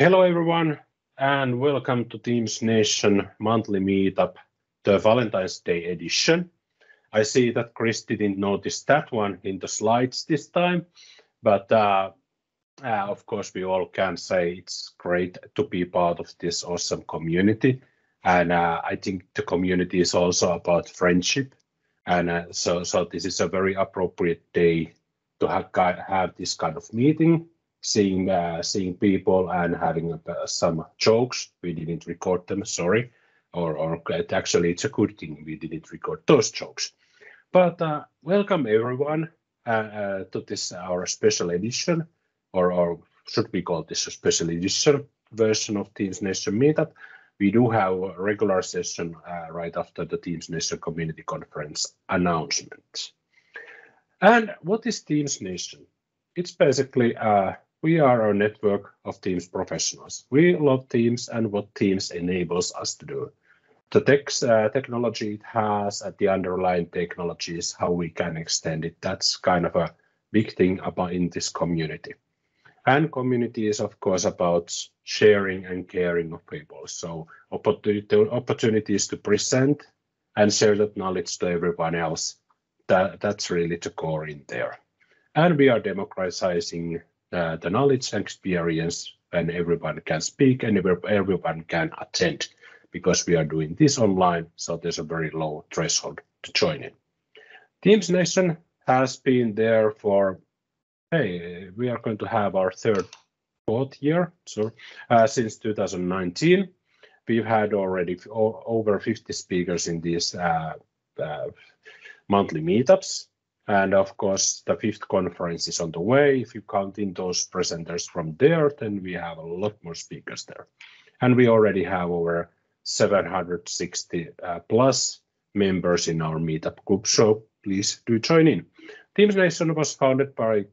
Hello everyone, and welcome to TeamsNation monthly meetup, the Valentine's Day edition. I see that Chris didn't notice that one in the slides this time, but of course we all can say it's great to be part of this awesome community. And I think the community is also about friendship. And so this is a very appropriate day to have this kind of meeting. Seeing people and having some jokes. We didn't record them, sorry, or actually it's a good thing we didn't record those jokes. But welcome everyone to this our special edition, or should we call this a special edition version of TeamsNation Meetup? We do have a regular session right after the TeamsNation Community Conference announcement. And what is TeamsNation? It's basically we are a network of Teams professionals. We love Teams and what Teams enables us to do. The technology it has and the underlying technology is how we can extend it. That's kind of a big thing about in this community. And community is of course about sharing and caring of people. So opportunities to present and share that knowledge to everyone else. That's really the core in there. And we are democratizing the knowledge and experience, and everyone can speak and everyone can attend, because we are doing this online, so there's a very low threshold to join in. TeamsNation has been there for, we are going to have our fourth year, so since 2019. We've had already over 50 speakers in these monthly meetups. And of course, the 5th conference is on the way. If you count in those presenters from there, then we have a lot more speakers there. And we already have over 760 plus members in our meetup group, so please do join in. TeamsNation was founded by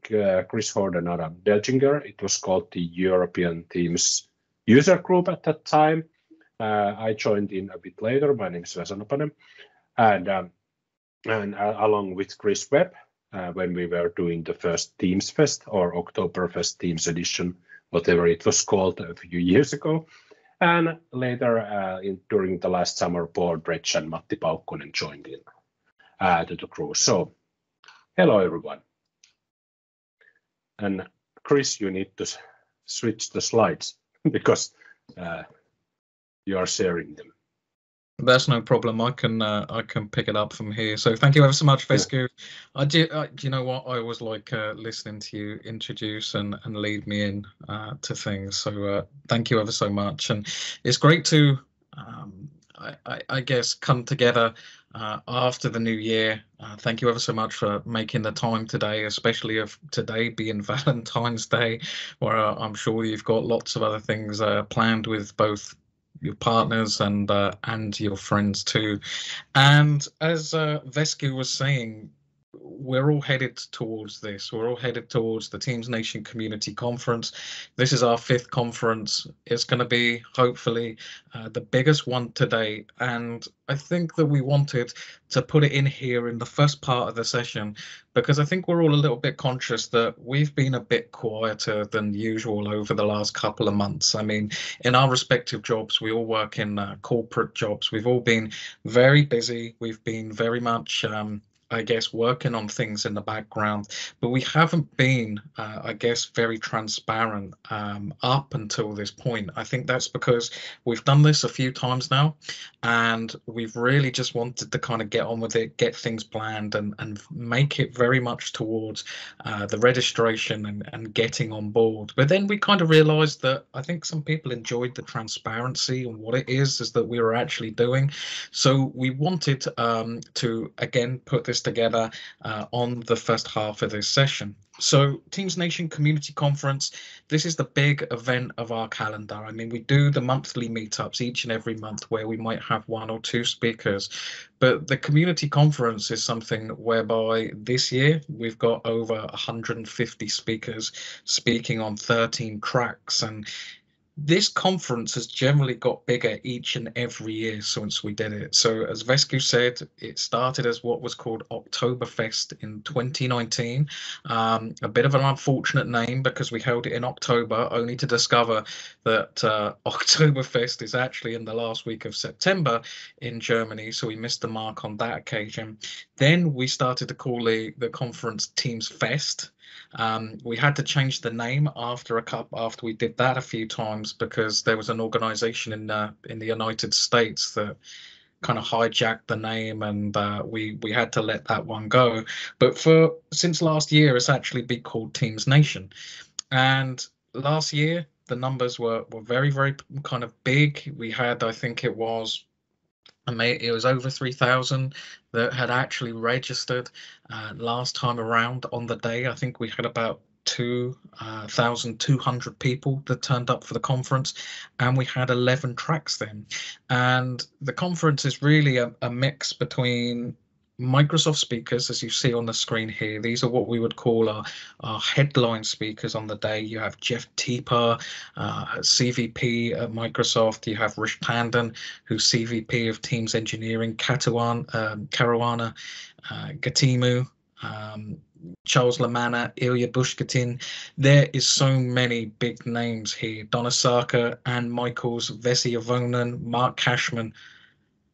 Chris Hord and Adam Delchinger. It was called the European Teams User Group at that time. I joined in a bit later. My name is Vesa Nopanen. And along with Chris Webb, when we were doing the first Teams Fest or Oktoberfest Teams Edition, whatever it was called a few years ago. And later, during the last summer, Paul Dredge and Matti Paukkonen joined in to the crew. So, hello everyone. And Chris, you need to switch the slides because you are sharing them. That's no problem. I can pick it up from here. So thank you ever so much, Vesku. Do you know what? I always like listening to you introduce and lead me in to things. So thank you ever so much. And it's great to, I guess, come together after the new year. Thank you ever so much for making the time today, especially of today being Valentine's Day, where I'm sure you've got lots of other things planned with both your partners and your friends too. And as Vesku was saying, we're all headed towards this. We're all headed towards the TeamsNation Community Conference. This is our 5th conference. It's going to be hopefully the biggest one today. And I think that we wanted to put it in here in the first part of the session, because I think we're all a little bit conscious that we've been a bit quieter than usual over the last couple of months. I mean, in our respective jobs, we all work in corporate jobs. We've all been very busy. We've been very much I guess, working on things in the background, but we haven't been, I guess, very transparent up until this point. I think that's because we've done this a few times now, and we've really just wanted to kind of get on with it, get things planned, and make it very much towards the registration and getting on board. But then we kind of realized that I think some people enjoyed the transparency and what it is that we were actually doing. So we wanted to, again, put this together on the first half of this session. So TeamsNation Community Conference, this is the big event of our calendar. I mean, we do the monthly meetups each and every month where we might have 1 or 2 speakers, but the community conference is something whereby this year we've got over 150 speakers speaking on 13 tracks. And this conference has generally got bigger each and every year since we did it. So as Vesku said, it started as what was called Oktoberfest in 2019. A bit of an unfortunate name because we held it in October, only to discover that Oktoberfest is actually in the last week of September in Germany. So we missed the mark on that occasion. Then we started to call the conference Teams Fest. We had to change the name after we did that a few times because there was an organization in the United States that kind of hijacked the name, and we had to let that one go. But since last year, it's actually been called TeamsNation, and last year the numbers were very, very kind of big. We had, I think it was over 3,000 that had actually registered last time around on the day. I think we had about 2,200 people that turned up for the conference, and we had 11 tracks then. And the conference is really a mix between Microsoft speakers, as you see on the screen here. These are what we would call our headline speakers on the day. You have Jeff Teeper, CVP at Microsoft. You have Rish Tandon, who's CVP of Teams Engineering, Caruana Gatimu, Charles Lamanna, Ilya Bushkatin. There is so many big names here. Donna Sarkar, Ann Michaels, Vessi Avonen, Mark Cashman.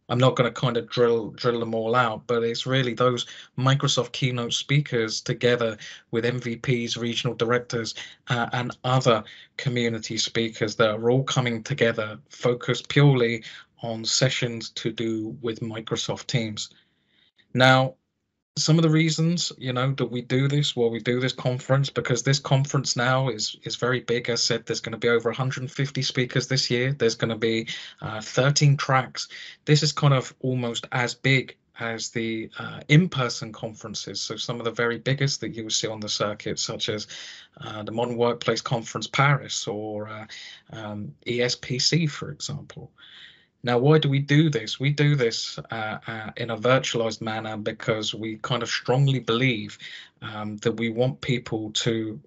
I'm not going to kind of drill them all out, but it's really those Microsoft keynote speakers together with MVPs, regional directors, and other community speakers that are all coming together, focused purely on sessions to do with Microsoft Teams. Now, some of the reasons, that we do this, we do this conference, because this conference now is very big. As said, there's going to be over 150 speakers this year. There's going to be 13 tracks. This is kind of almost as big as the in-person conferences. So some of the very biggest that you will see on the circuit, such as the Modern Workplace Conference Paris or ESPC, for example. Now, why do we do this? We do this in a virtualized manner because we kind of strongly believe that we want people to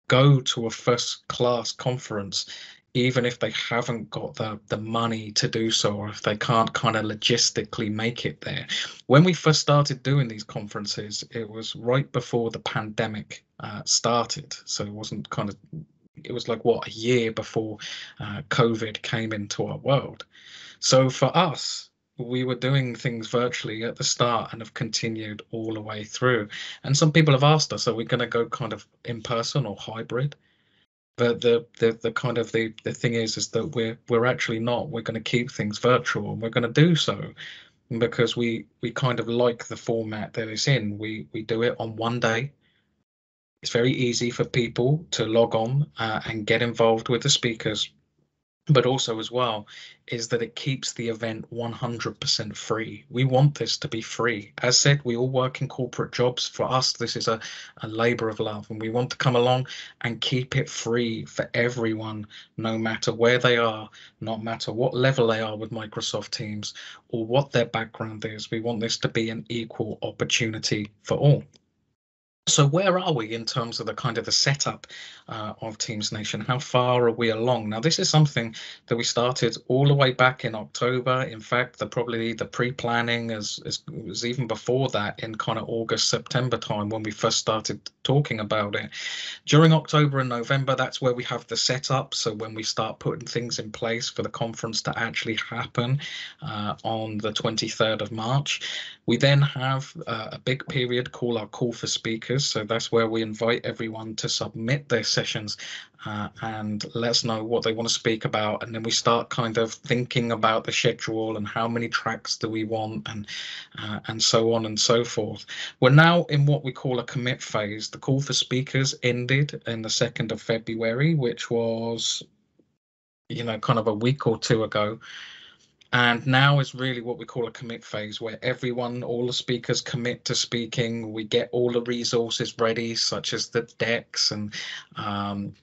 go to a first-class conference, even if they haven't got the money to do so, or if they can't kind of logistically make it there. When we first started doing these conferences, it was right before the pandemic started. So it wasn't it was like, a year before COVID came into our world. So for us, we were doing things virtually at the start and have continued all the way through. And some people have asked us, are we going to go kind of in person or hybrid? But the thing is that we're actually not. We're going to keep things virtual, and we're going to do so because we kind of like the format that it's in. We do it on one day. It's very easy for people to log on and get involved with the speakers. But also as well is that it keeps the event 100% free. We want this to be free. As said, we all work in corporate jobs. For us, this is a labor of love, and we want to come along and keep it free for everyone, no matter where they are, no matter what level they are with Microsoft Teams or what their background is. We want this to be an equal opportunity for all. So where are we in terms of the setup of TeamsNation? How far are we along? Now, this is something that we started all the way back in October. In fact, probably the pre-planning was even before that, in kind of August, September time, when we first started talking about it. During October and November, that's where we have the setup. So when we start putting things in place for the conference to actually happen on the 23rd of March, we then have a big period called our call for speakers. So that's where we invite everyone to submit their sessions and let us know what they want to speak about. And then we start kind of thinking about the schedule and how many tracks do we want, and so on and so forth. We're now in what we call a commit phase. The call for speakers ended in the 2nd of February, which was, kind of a week or two ago. And now is really what we call a commit phase, where all the speakers commit to speaking. We get all the resources ready, such as the decks and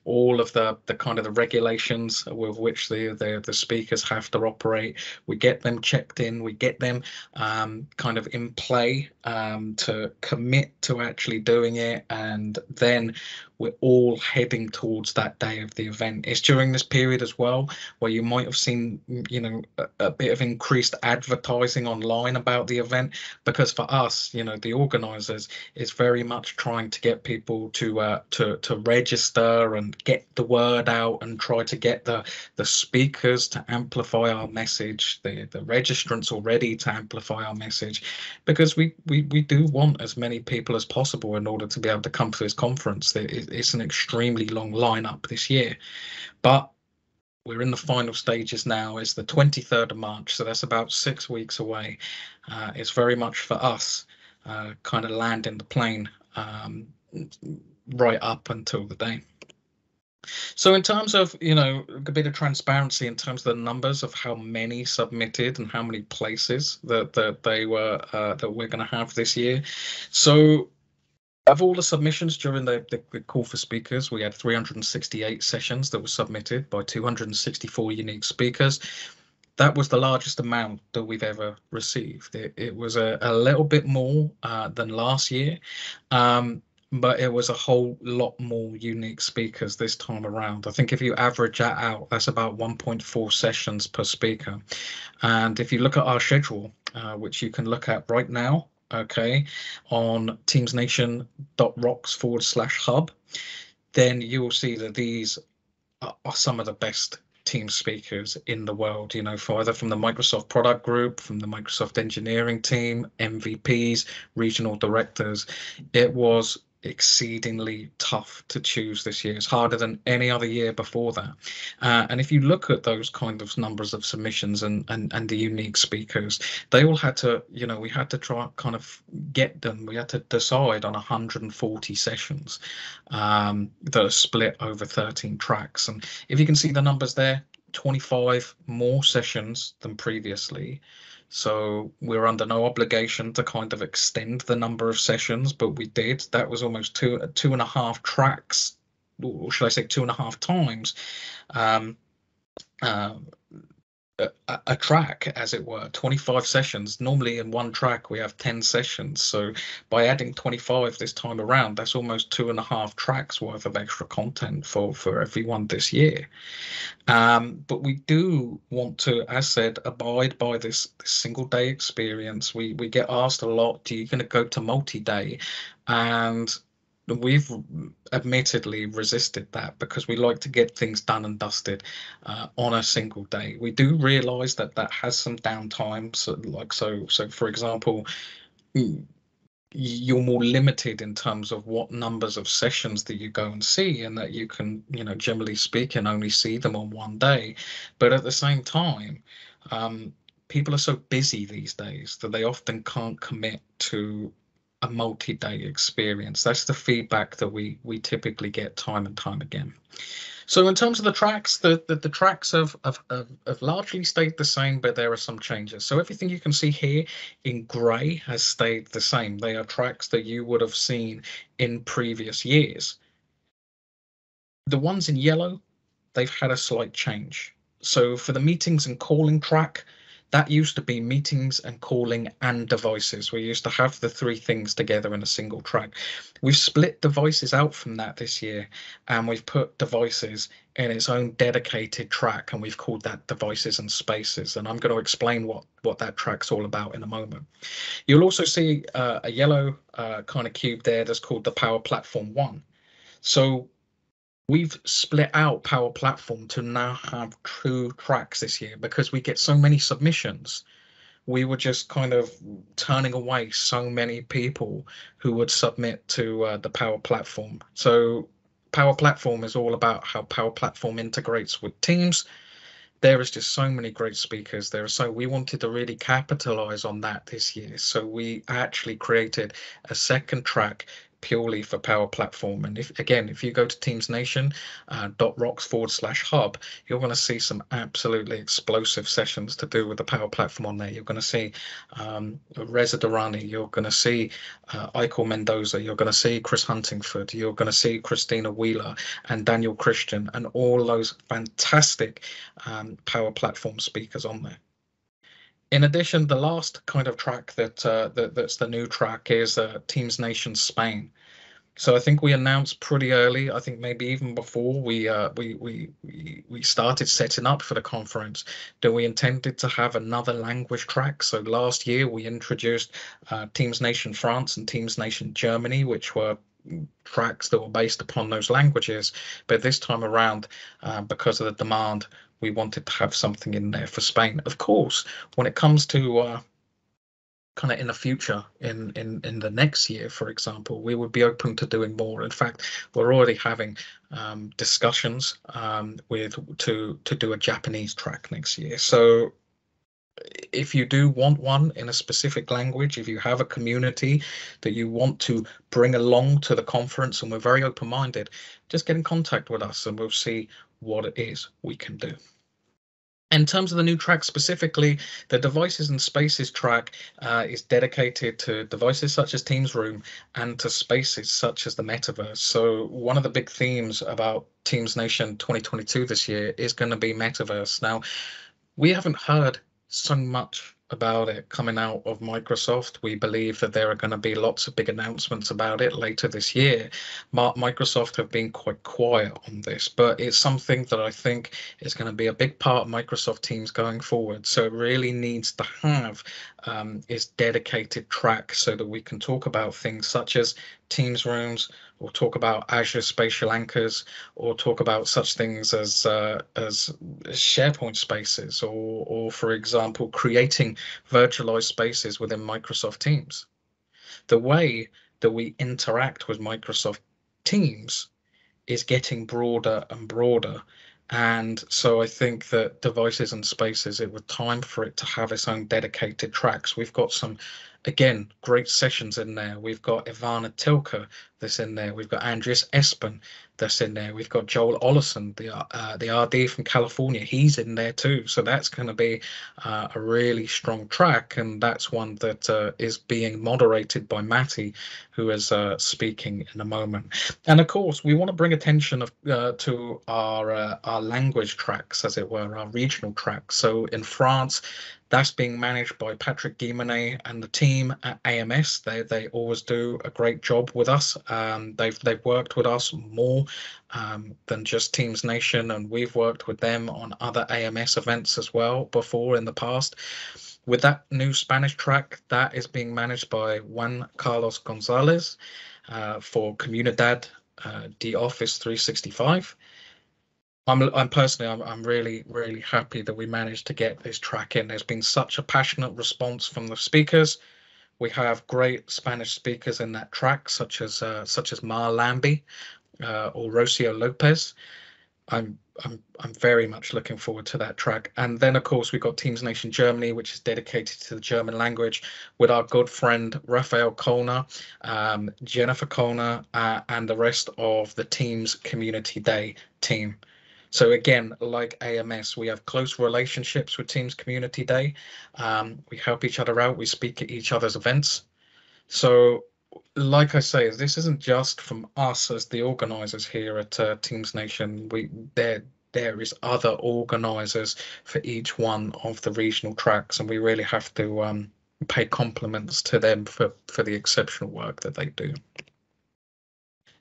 all of the kind of the regulations with which the speakers have to operate. We get them checked in. We get them kind of in play to commit to actually doing it. And then we're all heading towards that day of the event. It's during this period as well where you might have seen, you know, a bit of increased advertising online about the event, because for us, you know, the organizers, is very much trying to get people to register and get the word out and try to get the speakers to amplify our message, the registrants already to amplify our message, because we do want as many people as possible in order to be able to come to this conference. It's an extremely long lineup this year, but we're in the final stages now. It's the 23rd of March, so that's about 6 weeks away. It's very much for us kind of landing the plane right up until the day. So in terms of, you know, a bit of transparency in terms of the numbers of how many submitted and how many places that they were that we're going to have this year. So of all the submissions during the call for speakers, we had 368 sessions that were submitted by 264 unique speakers. That was the largest amount that we've ever received. It was a little bit more than last year, but it was a whole lot more unique speakers this time around. I think if you average that out, that's about 1.4 sessions per speaker. And if you look at our schedule, which you can look at right now, okay, on TeamsNation.rocks/hub, then you will see that these are some of the best team speakers in the world, you know, for either from the Microsoft product group, from the Microsoft engineering team, MVPs, regional directors. It was exceedingly tough to choose this year. It's harder than any other year before that. And if you look at those kind of numbers of submissions and the unique speakers, they all had to, you know, we had to try kind of get them. We had to decide on 140 sessions that are split over 13 tracks. And if you can see the numbers there, 25 more sessions than previously. So we're under no obligation to kind of extend the number of sessions, but we did. That was almost two and a half tracks, or should I say 2.5 times a track, as it were. 25 sessions. Normally in one track we have 10 sessions, so by adding 25 this time around, that's almost 2.5 tracks worth of extra content for everyone this year. But we do want to, as said, abide by this single day experience. We get asked a lot, are you going to go to multi-day? And we've admittedly resisted that because we like to get things done and dusted on a single day. We do realize that that has some downtime. So for example, you're more limited in terms of what numbers of sessions that you go and see, and that you can, you know, generally speaking, only see them on one day. But at the same time, people are so busy these days that they often can't commit to a multi-day experience. That's the feedback that we typically get time and time again. So in terms of the tracks, the tracks have largely stayed the same, but there are some changes. So everything you can see here in grey has stayed the same. They are tracks that you would have seen in previous years. The ones in yellow, they've had a slight change. So for the meetings and calling track, that used to be meetings and calling and devices. We used to have the three things together in a single track. We've split devices out from that this year, and we've put devices in its own dedicated track, and we've called that devices and spaces. And I'm going to explain what that track's all about in a moment. You'll also see a yellow kind of cube there that's called the Power Platform 1. So we've split out Power Platform to now have 2 tracks this year because we get so many submissions. We were just kind of turning away so many people who would submit to the Power Platform. So Power Platform is all about how Power Platform integrates with Teams. There is just so many great speakers there. So we wanted to really capitalize on that this year. So we actually created a second track purely for Power Platform. And if you go to TeamsNation.rocks/hub, you're going to see some absolutely explosive sessions to do with the Power Platform on there. You're going to see Reza Durrani, you're going to see Eichel Mendoza, you're going to see Chris Huntingford, you're going to see Christina Wheeler and Daniel Christian, and all those fantastic Power Platform speakers on there. In addition, the last kind of track that's the new track is TeamsNation Spain. So I think we announced pretty early, I think maybe even before we started setting up for the conference, that we intended to have another language track. So last year we introduced TeamsNation France and TeamsNation Germany, which were tracks that were based upon those languages. But this time around, because of the demand, we wanted to have something in there for Spain. Of course, when it comes to kind of in the future, in the next year, for example, we would be open to doing more. In fact, we're already having discussions with to do a Japanese track next year. So if you do want one in a specific language, if you have a community that you want to bring along to the conference, and we're very open-minded, just get in contact with us and we'll see what it is we can do. In terms of the new track specifically, the Devices and Spaces track is dedicated to devices such as Teams Room and to spaces such as the Metaverse. So one of the big themes about TeamsNation 2022 this year is going to be Metaverse. Now, we haven't heard so much about it coming out of Microsoft. We believe that there are going to be lots of big announcements about it later this year. Microsoft have been quite quiet on this, but it's something that I think is going to be a big part of Microsoft Teams going forward. So it really needs to have its dedicated track so that we can talk about things such as Teams rooms, or talk about Azure spatial anchors, or talk about such things as SharePoint spaces, or for example, creating virtualized spaces within Microsoft Teams. The way that we interact with Microsoft Teams is getting broader and broader. And so I think that Devices and Spaces, it was time for it to have its own dedicated tracks. We've got some, again, great sessions in there. We've got Ivana Tilka that's in there. We've got Andreas Espen that's in there. We've got Joel Ollison, the RD from California. He's in there too. So that's going to be a really strong track. And that's one that is being moderated by Matti, who is speaking in a moment. And of course, we want to bring attention to our language tracks, as it were, our regional tracks. So in France, that's being managed by Patrick Guillemonet and the team at AMS. They always do a great job with us. They've worked with us more than just TeamsNation, and we've worked with them on other AMS events as well before in the past. With that new Spanish track, that is being managed by Juan Carlos Gonzalez for Comunidad de Office 365. I'm personally, I'm really happy that we managed to get this track in. There's been such a passionate response from the speakers. We have great Spanish speakers in that track, such as Mar Lambi or Rocio Lopez. I'm very much looking forward to that track. And then, of course, we've got TeamsNation Germany, which is dedicated to the German language, with our good friend Raphael Kollner, Jennifer Kollner, and the rest of the Teams Community Day team. So again, like AMS, we have close relationships with Teams Community Day. We help each other out. We speak at each other's events. So like I say, this isn't just from us as the organizers here at TeamsNation. There is other organizers for each one of the regional tracks, and we really have to pay compliments to them for the exceptional work that they do.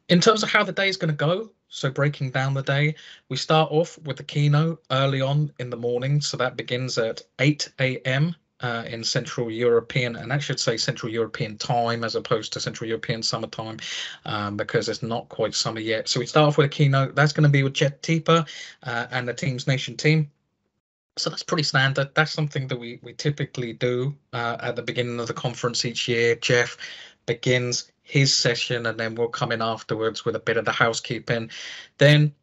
In terms of how the day is going to go, so breaking down the day, we start off with the keynote early on in the morning. So that begins at 8 a.m. In Central European, and I should say Central European time as opposed to Central European summertime, because it's not quite summer yet. So we start off with a keynote. That's going to be with Jeff Teeper and the TeamsNation team. So that's pretty standard. That's something that we typically do at the beginning of the conference each year. Jeff begins his session, and then we'll come in afterwards with a bit of the housekeeping. Then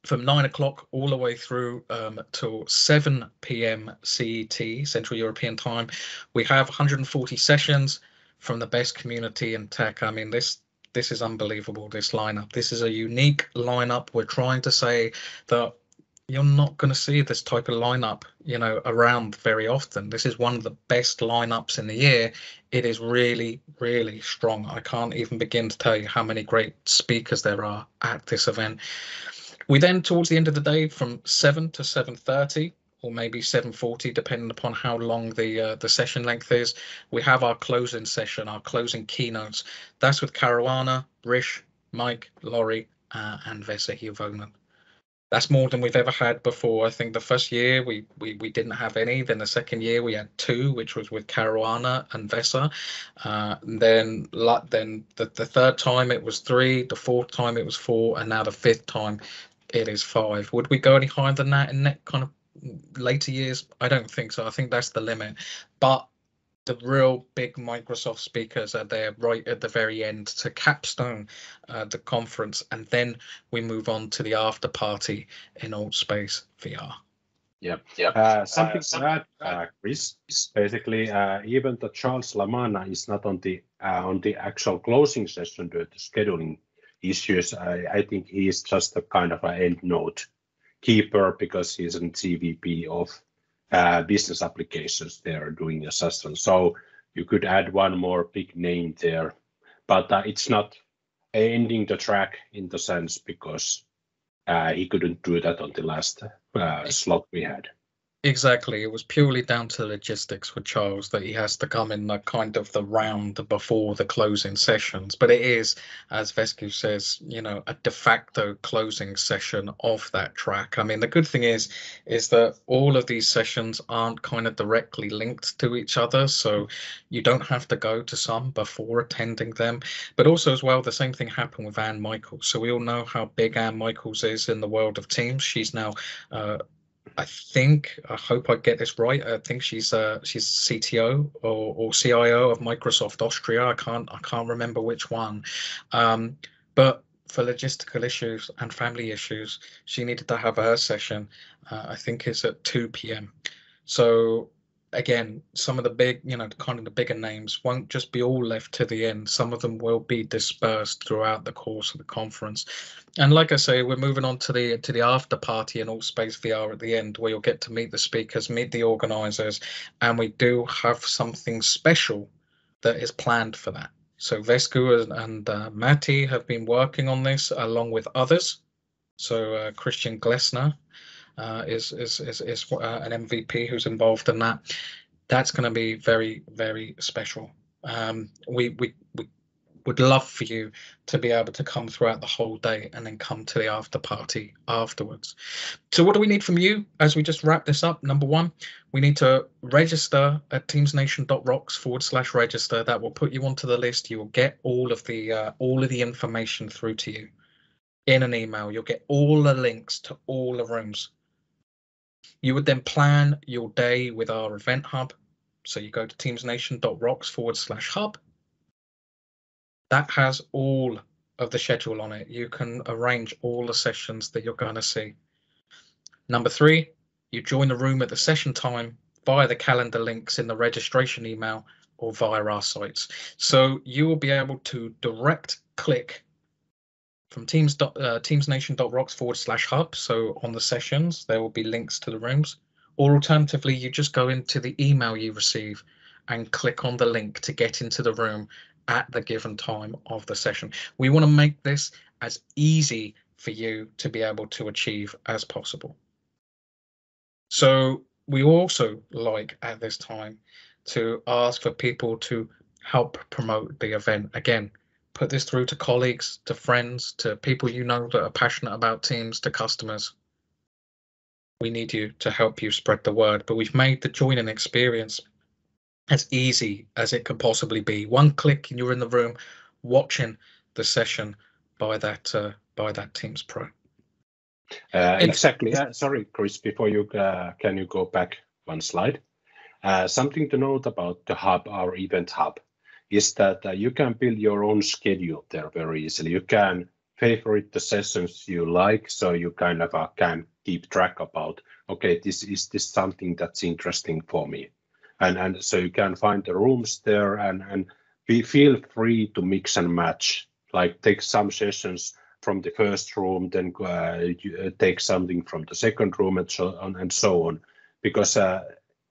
from 9 o'clock all the way through till 7 p.m. CET, Central European time, we have 140 sessions from the best community in tech. I mean, this is unbelievable, this lineup. This is a unique lineup. We're trying to say that you're not going to see this type of lineup, around very often. This is one of the best lineups in the year. It is really, really strong. I can't even begin to tell you how many great speakers there are at this event. We then, towards the end of the day, from 7 to 7:30, or maybe 7:40, depending upon how long the session length is, we have our closing session, our closing keynotes. That's with Caruana, Rish, Mike, Laurie, and Vesa Hivonen. That's more than we've ever had before. I think the first year we didn't have any. Then the second year we had 2, which was with Caruana and Vesa. Then the third time it was 3, the fourth time it was 4, and now the fifth time it is 5. Would we go any higher than that in that kind of later years? I don't think so. I think that's the limit. But the real big Microsoft speakers are there right at the very end to capstone the conference, and then we move on to the after party in Altspace VR. Yeah. Something to add, Chris. Basically, even though Charles Lamanna is not on the actual closing session due to scheduling issues, I think he is just a kind of an end note keeper because he's an CVP of business applications there doing a session. So you could add one more big name there, but it's not ending the track in the sense because he couldn't do that on the last slot we had. Exactly. It was purely down to logistics with Charles that he has to come in the kind of the round before the closing sessions. But it is, as Vesku says, a de facto closing session of that track. I mean, the good thing is that all of these sessions aren't kind of directly linked to each other. So you don't have to go to some before attending them. But also as well, the same thing happened with Anne Michaels. So we all know how big Anne Michaels is in the world of Teams. She's now I hope I get this right. I think she's CTO or CIO of Microsoft Austria. I can't remember which one. But for logistical issues and family issues, she needed to have her session. I think it's at 2 p.m. So again, some of the big, kind of the bigger names won't just be all left to the end. Some of them will be dispersed throughout the course of the conference. And like I say, we're moving on to the after party in Altspace VR at the end, where you'll get to meet the speakers, meet the organizers, and we do have something special that is planned for that. So Vesku and Matti have been working on this along with others. So Christian Glessner is an MVP who's involved in that. That's going to be very, very special. We would love for you to be able to come throughout the whole day and then come to the after party afterwards. So what do we need from you as we just wrap this up? Number 1, we need to register at teamsnation.rocks/register. That will put you onto the list. You will get all of the information through to you in an email. You'll get all the links to all the rooms. You would then plan your day with our event hub. So you go to teamsnation.rocks/hub. That has all of the schedule on it. You can arrange all the sessions that you're going to see. Number 3, you join the room at the session time via the calendar links in the registration email or via our sites. So you will be able to direct click from teamsnation.rocks/hub. So on the sessions, there will be links to the rooms. Or alternatively, you just go into the email you receive and click on the link to get into the room at the given time of the session. We want to make this as easy for you to be able to achieve as possible. So we also like at this time to ask for people to help promote the event. Again, put this through to colleagues, to friends, to people that are passionate about Teams, to customers. We need you to help you spread the word, but we've made the joining experience as easy as it could possibly be. One click and you're in the room watching the session by that Teams Pro. Exactly. Sorry, Chris, before you can you go back one slide? Something to note about the hub, our event hub, is that you can build your own schedule there very easily. You can favorite the sessions you like, so you kind of can keep track about, okay, this something that's interesting for me. And so you can find the rooms there and feel free to mix and match, like take some sessions from the first room, then take something from the second room and so on, because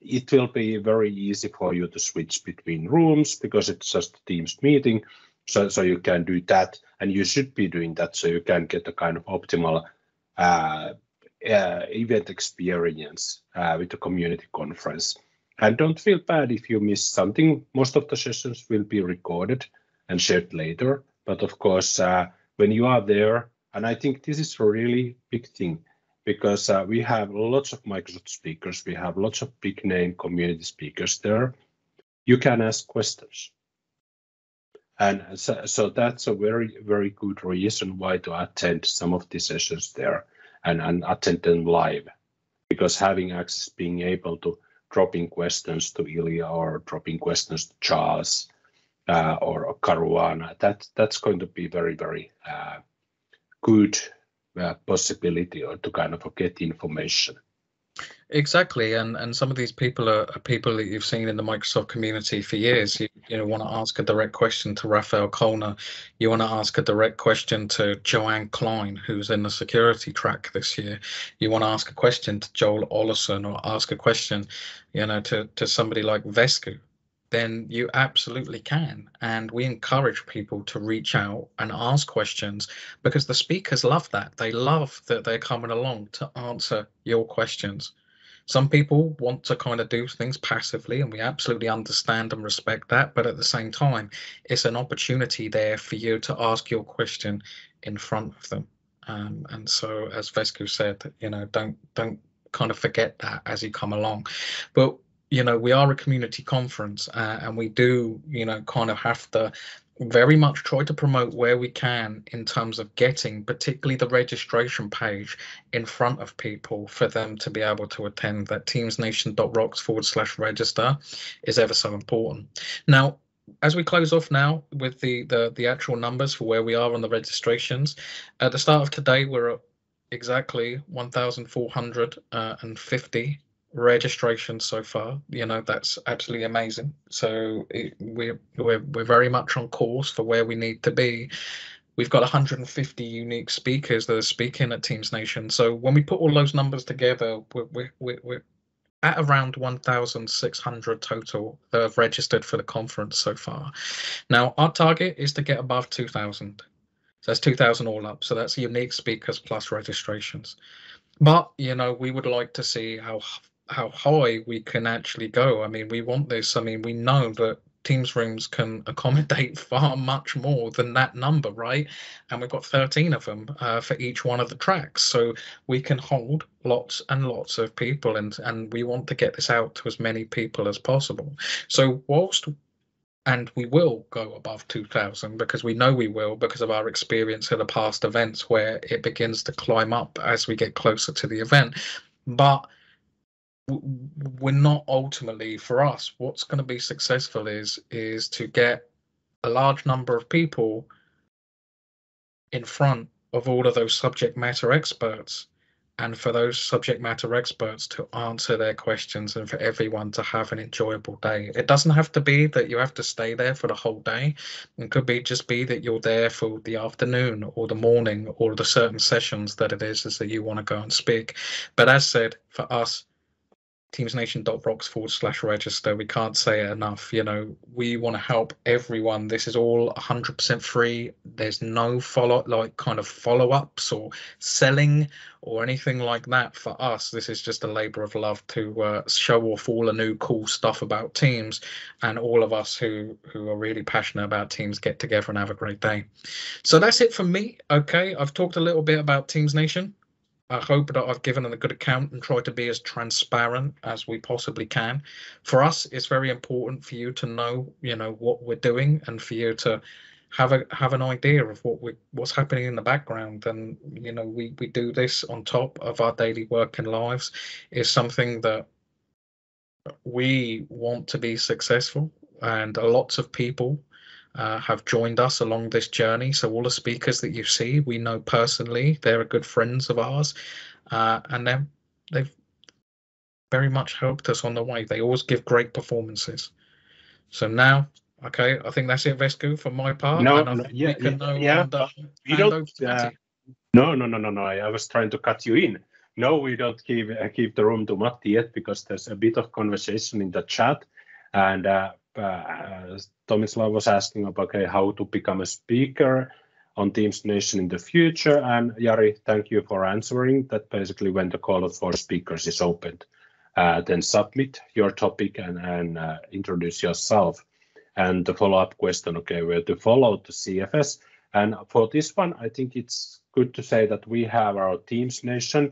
it will be very easy for you to switch between rooms because it's just a Teams meeting. So you can do that, and you should be doing that so you can get a kind of optimal event experience with the community conference. And don't feel bad if you miss something. Most of the sessions will be recorded and shared later, But of course, when you are there, and I think this is a really big thing, because we have lots of Microsoft speakers, we have lots of big name community speakers there. You can ask questions. And so that's a very, very good reason why to attend some of the sessions there and attend them live. Because having access, being able to dropping questions to Ilya or dropping questions to Charles or Caruana, that's going to be very, very good possibility or to kind of get information. Exactly, and some of these people are people that you've seen in the Microsoft community for years. You want to ask a direct question to Raphael Kolner. You want to ask a direct question to Joanne Klein, who's in the security track this year. You want to ask a question to Joel Ollerson, or ask a question, to somebody like Vesku. Then you absolutely can. And we encourage people to reach out and ask questions, because the speakers love that. They love that they're coming along to answer your questions. Some people want to kind of do things passively, and we absolutely understand and respect that. But at the same time, it's an opportunity there for you to ask your question in front of them. And so, as Vesku said, don't kind of forget that as you come along. But we are a community conference, and we do, kind of have to very much try to promote where we can in terms of getting particularly the registration page in front of people for them to be able to attend. That teamsnation.rocks/register is ever so important. Now, as we close off now with the actual numbers for where we are on the registrations, at the start of today, we're at exactly 1,450 registration so far. That's absolutely amazing. So we're very much on course for where we need to be. We've got 150 unique speakers that are speaking at TeamsNation. So when we put all those numbers together, we're at around 1,600 total that have registered for the conference so far. Now our target is to get above 2,000. So that's 2,000 all up. So that's unique speakers plus registrations. But we would like to see how high we can actually go. I mean, we want this. I mean, we know that Teams rooms can accommodate far much more than that number, right? And we've got 13 of them for each one of the tracks, so we can hold lots and lots of people, and we want to get this out to as many people as possible. So and we will go above 2,000, because we know we will, because of our experience in the past events where it begins to climb up as we get closer to the event. But we're not ultimately, for us, what's going to be successful is to get a large number of people in front of all of those subject matter experts, and for those subject matter experts to answer their questions, and for everyone to have an enjoyable day. It doesn't have to be that you have to stay there for the whole day. It could just be that you're there for the afternoon or the morning, or the certain sessions that it is that you want to go and speak. But as said, for us, teamsnation.rocks/register, we can't say it enough. We want to help everyone. This is all 100% free. There's no follow-ups or selling or anything like that for us. This is just a labor of love to show off all the new cool stuff about Teams, and all of us who are really passionate about Teams get together and have a great day. So that's it from me. Okay, I've talked a little bit about TeamsNation. I hope that I've given a good account and tried to be as transparent as we possibly can. For us, it's very important for you to know, what we're doing, and for you to have an idea of what's happening in the background. And we do this on top of our daily work and lives. Is something that we want to be successful, and lots of people have joined us along this journey. So all the speakers that you see, we know personally. They're good friends of ours, and they've very much helped us on the way. They always give great performances. So now, okay, I think that's it, Vesku, for my part. No, and yeah. No. I was trying to cut you in. No, we don't keep the room to Matti yet, because there's a bit of conversation in the chat, and Tomislav was asking about how to become a speaker on TeamsNation in the future. And Jari, thank you for answering that. Basically, when the call for speakers is opened, then submit your topic and introduce yourself. And the follow-up question, where to follow the CFS. And for this one, I think it's good to say that we have our TeamsNation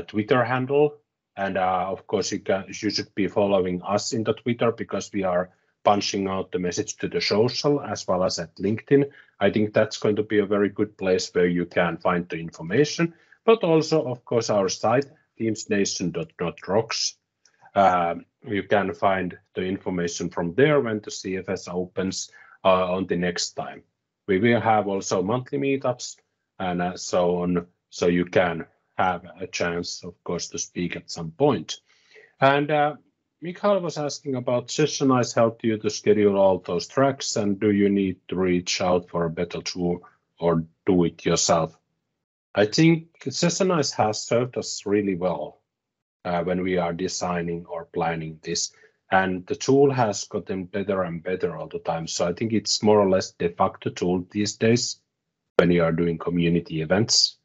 Twitter handle. And of course, you should be following us in the Twitter because we are punching out the message to the social as well as at LinkedIn. I think that's going to be a very good place where you can find the information, but also, of course, our site, teamsnation.rocks. You can find the information from there when the CFS opens on the next time. We will have also monthly meetups and so on, so you can have a chance, of course, to speak at some point. And Mikael was asking about Sessionize helped you to schedule all those tracks, and do you need to reach out for a better tool or do it yourself? I think Sessionize has served us really well when we are designing or planning this, and the tool has gotten better and better all the time. So I think it's more or less de facto tool these days when you are doing community events,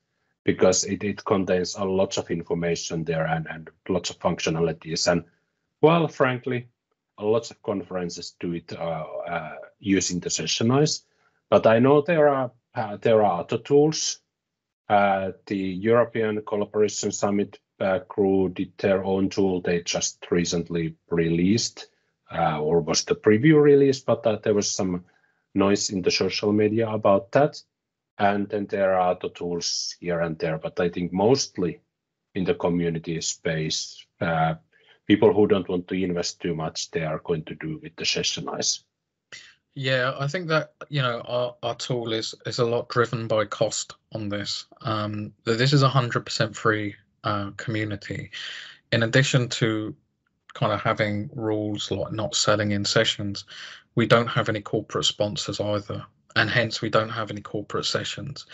because it contains a lot of information there and lots of functionalities. And well, frankly, a lot of conferences do it using the Sessionize, but I know there are other tools. The European Collaboration Summit crew did their own tool. They just recently released, or was the preview release, but there was some noise in the social media about that. And then there are other tools here and there, but I think mostly in the community space, people who don't want to invest too much, they are going to do with the Sessionize. Yeah, I think that, you know, our tool is a lot driven by cost on this. This is 100% free community. In addition to kind of having rules like not selling in sessions, we don't have any corporate sponsors either, and hence we don't have any corporate sessions.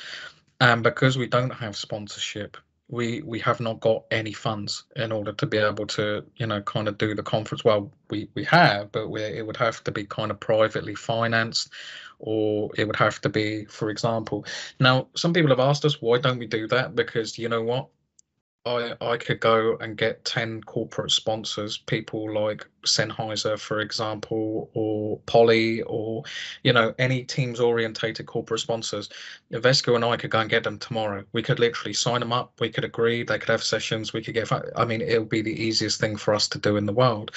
And because we don't have sponsorship, we have not got any funds in order to be able to, you know, kind of do the conference. Well, we have, but it would have to be kind of privately financed, or it would have to be, for example. Now, some people have asked us, why don't we do that? Because you know what? I could go and get 10 corporate sponsors, people like Sennheiser, for example, or Poly, or, you know, any Teams orientated corporate sponsors. Vesco and I could go and get them tomorrow. We could literally sign them up. We could agree. They could have sessions. We could get, I mean, it would be the easiest thing for us to do in the world.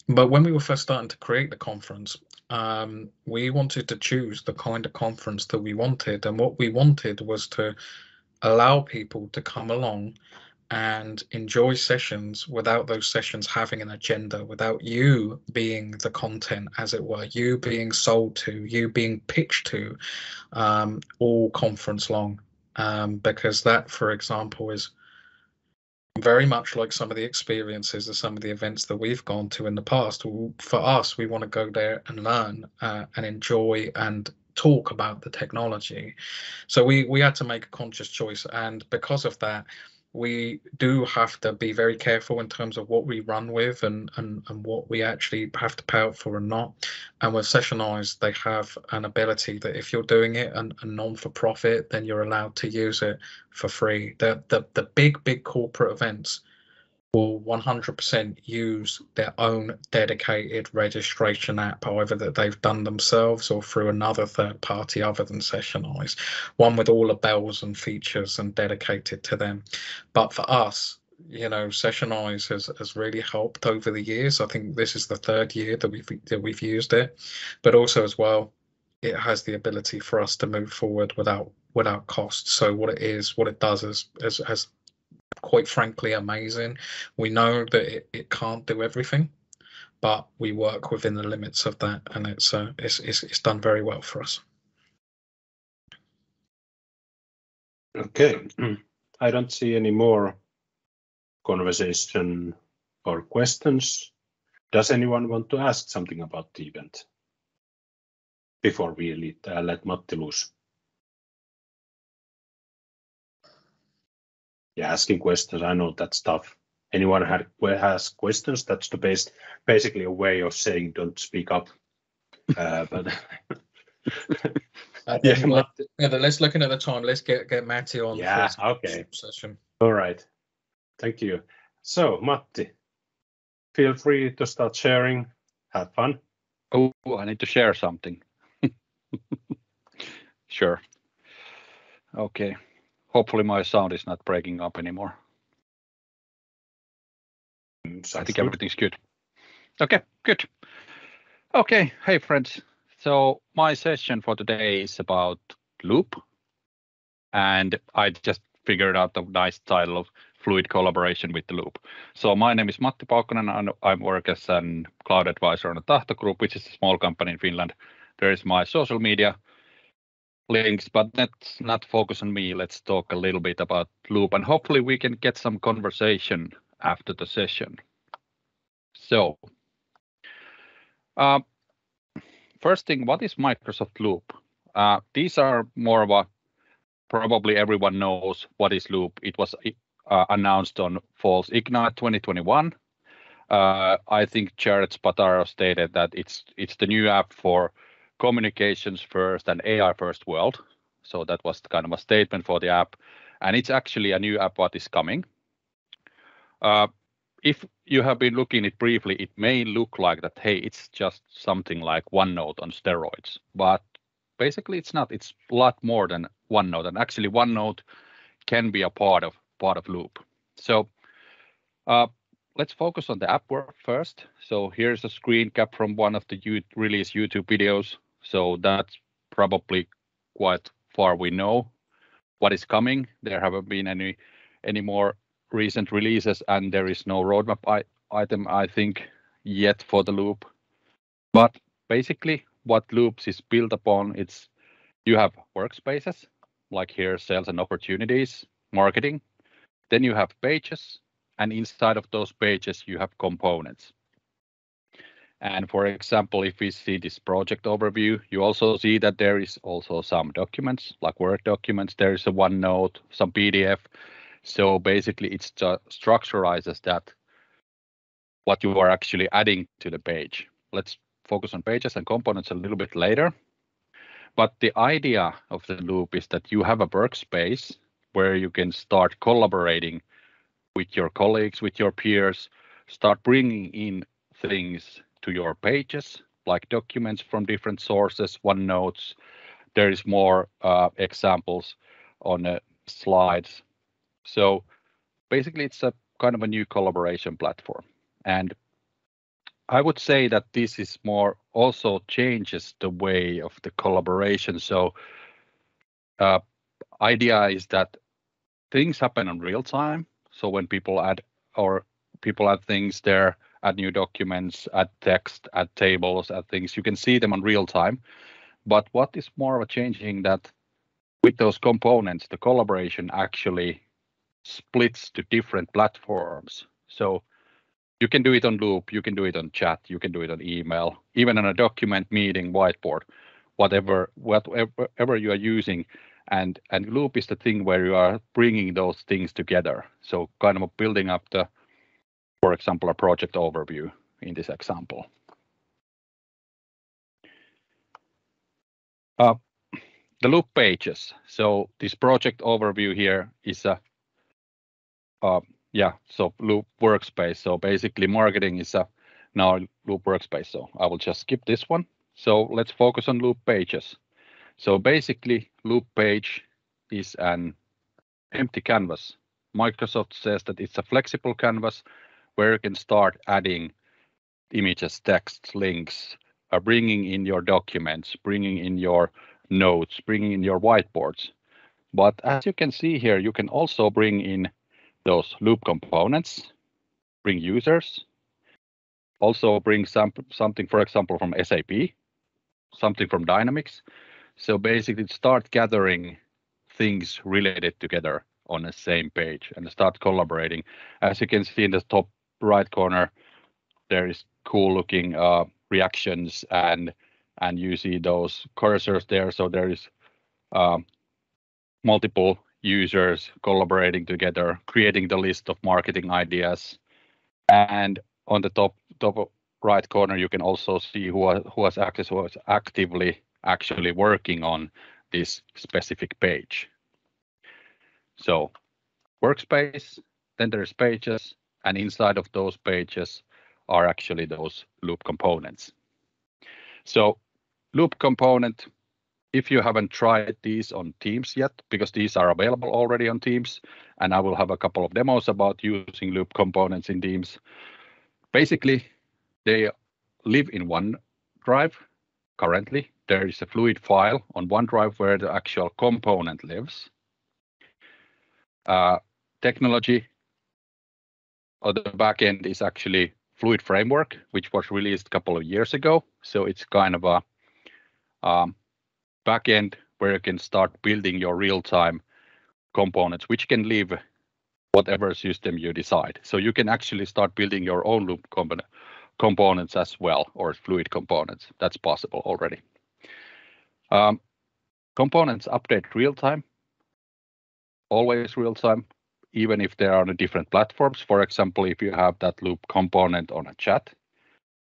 But when we were first starting to create the conference, we wanted to choose the kind of conference that we wanted. And what we wanted was to allow people to come along and enjoy sessions without those sessions having an agenda, without you being the content, as it were, you being sold to, you being pitched to all conference long. Because that, for example, is very much like some of the experiences of some of the events that we've gone to in the past. For us, we want to go there and learn and enjoy and talk about the technology. So we had to make a conscious choice, and because of that, we do have to be very careful in terms of what we run with and what we actually have to pay out for and not. And with Sessionize, they have an ability that if you're doing it and non-for-profit, then you're allowed to use it for free. The big corporate events will 100% use their own dedicated registration app, either that they've done themselves or through another third party other than Sessionize, one with all the bells and features and dedicated to them. But for us, you know, Sessionize has really helped over the years. I think this is the third year that we've used it, but also as well, it has the ability for us to move forward without cost. So what it does is quite frankly amazing. We know that it can't do everything, but we work within the limits of that, and it's done very well for us. Okay, I don't see any more conversation or questions. Does anyone want to ask something about the event before we let Matti loose? Yeah, asking questions, I know that's tough. Anyone has questions? That's the basically a way of saying don't speak up. But yeah, Matti. Let's looking at the time. Let's get Matti on. Yeah, okay. Session. All right. Thank you. So, Matti, feel free to start sharing. Have fun. Oh, I need to share something. Sure. Okay. Hopefully my sound is not breaking up anymore. I think everything's good. Okay, good. Okay, hey friends. So my session for today is about Loop. And I just figured out the nice title of Fluid Collaboration with the Loop. So my name is Matti Paukkonen and I work as a cloud advisor on a Tahto Group, which is a small company in Finland. There is my social media links, but let's not focus on me. Let's talk a little bit about Loop and hopefully we can get some conversation after the session. So first thing, what is Microsoft Loop? These are more of a, probably everyone knows what is Loop. It was announced on Fall's Ignite 2021. I think Jared Spataro stated that it's the new app for communications first and AI first world. So that was kind of a statement for the app. And it's actually a new app what is coming. If you have been looking at it briefly, it may look like that, hey, it's just something like OneNote on steroids. But basically it's not. It's a lot more than OneNote. And actually OneNote can be a part of Loop. So let's focus on the app work first. So here's a screen cap from one of the release YouTube videos. So that's probably quite far we know what is coming. There haven't been any more recent releases, and there is no roadmap item, I think, yet for the Loop. But basically, what Loops is built upon, it's you have workspaces, like here, sales and opportunities, marketing. Then you have pages, and inside of those pages, you have components. And for example, if we see this project overview, you also see that there is also some documents, like Word documents. There is a OneNote, some PDF. So basically, it's structurizes that what you are actually adding to the page. Let's focus on pages and components a little bit later. But the idea of the Loop is that you have a workspace where you can start collaborating with your colleagues, with your peers, start bringing in things to your pages, like documents from different sources, OneNotes. There is more examples on slides. So basically, it's a kind of a new collaboration platform. And I would say that this is more also changes the way of the collaboration. So idea is that things happen in real time. So when people add things there, add new documents, add text, add tables, add things, you can see them in real time. But what is more of a changing that with those components, the collaboration actually splits to different platforms. So you can do it on Loop, you can do it on chat, you can do it on email, even on a document, meeting, whiteboard, whatever you are using. And Loop is the thing where you are bringing those things together. So kind of building up for example, a project overview in this example. The Loop pages. So this project overview here is so Loop workspace. So basically marketing is now Loop workspace. So I will just skip this one. So let's focus on Loop pages. So basically Loop page is an empty canvas. Microsoft says that it's a flexible canvas where you can start adding images, text, links, bringing in your documents, bringing in your notes, bringing in your whiteboards. But as you can see here, you can also bring in those Loop components, bring users, also bring something, for example, from SAP, something from Dynamics. So basically start gathering things related together on the same page and start collaborating. As you can see in the top right corner, there is cool looking reactions and you see those cursors there. So there is multiple users collaborating together, creating the list of marketing ideas. And on the top right corner, you can also see who has access, who is actively actually working on this specific page. So workspace, then there's pages, and inside of those pages are actually those Loop components. So Loop component if you haven't tried these on Teams yet, because these are available already on Teams, and I will have a couple of demos about using loop components in Teams. Basically, they live in OneDrive currently. There is a fluid file on OneDrive where the actual component lives. Technology on the back end is actually Fluid Framework, which was released a couple of years ago. So it's kind of a back end where you can start building your real-time components, which can live whatever system you decide. So you can actually start building your own loop components as well, or fluid components. That's possible already. Components update real-time, always real-time, even if they are on different platforms. For example, if you have that loop component on a chat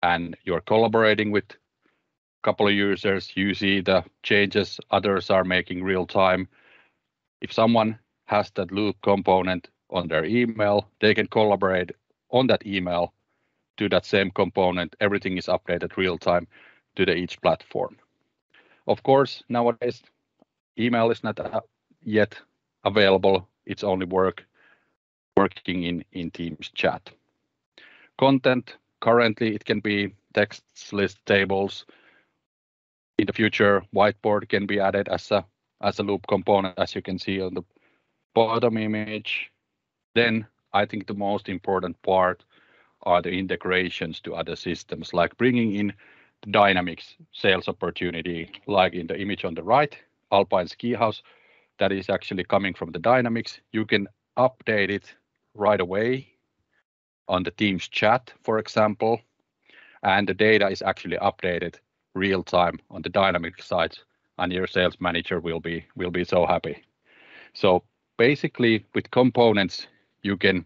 and you're collaborating with a couple of users, you see the changes others are making real-time. If someone has that loop component on their email, they can collaborate on that email to that same component. Everything is updated real-time to each platform. Of course, nowadays, email is not yet available. It's only working in Teams chat. Content, currently it can be text, list, tables. In the future, whiteboard can be added as a loop component, as you can see on the bottom image. Then I think the most important part are the integrations to other systems, like bringing in the Dynamics sales opportunity, like in the image on the right, Alpine Ski House, that is actually coming from the Dynamics. You can update it right away on the Teams chat, for example, and the data is actually updated real time on the Dynamics side, and your sales manager will be so happy. So basically, with components, you can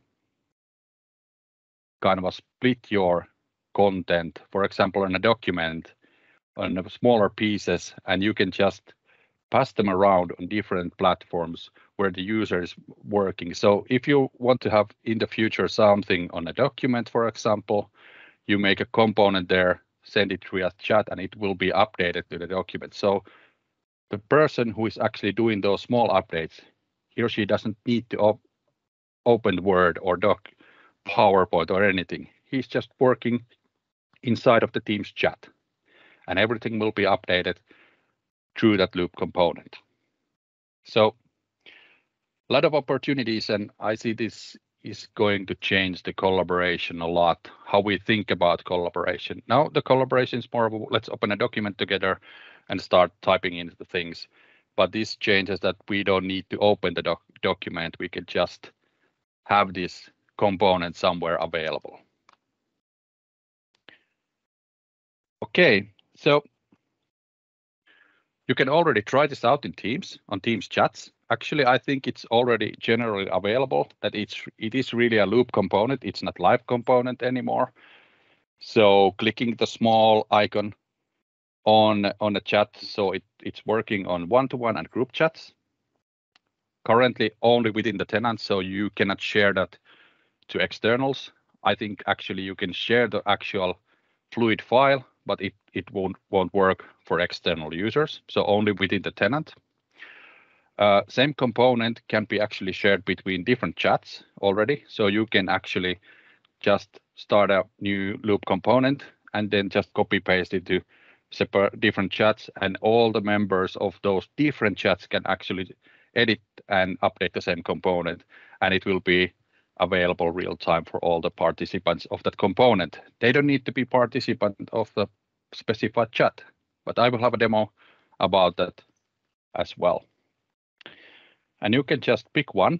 kind of split your content, for example, in a document on smaller pieces, and you can just pass them around on different platforms where the user is working. So if you want to have in the future something on a document, for example, you make a component there, send it through a chat, and it will be updated to the document. So the person who is actually doing those small updates, he or she doesn't need to open Word or Doc, PowerPoint or anything. He's just working inside of the Teams chat, and everything will be updated through that loop component. So a lot of opportunities, and I see this is going to change the collaboration a lot, how we think about collaboration. Now the collaboration is more of a, let's open a document together and start typing in the things. But this changes that we don't need to open the document. We can just have this component somewhere available. Okay, so you can already try this out in Teams, on Teams chats. Actually, I think it's already generally available, that it is really a loop component. It's not live component anymore. So clicking the small icon on the chat, so it's working on one-to-one and group chats. Currently only within the tenant, so you cannot share that to externals. I think actually you can share the actual fluid file, but it won't work for external users, so only within the tenant. Same component can be actually shared between different chats already, so you can actually just start a new loop component and then just copy paste it to separate different chats, and all the members of those different chats can actually edit and update the same component, and it will be available real time for all the participants of that component. They don't need to be participant of the specified chat, but I will have a demo about that as well. And you can just pick one,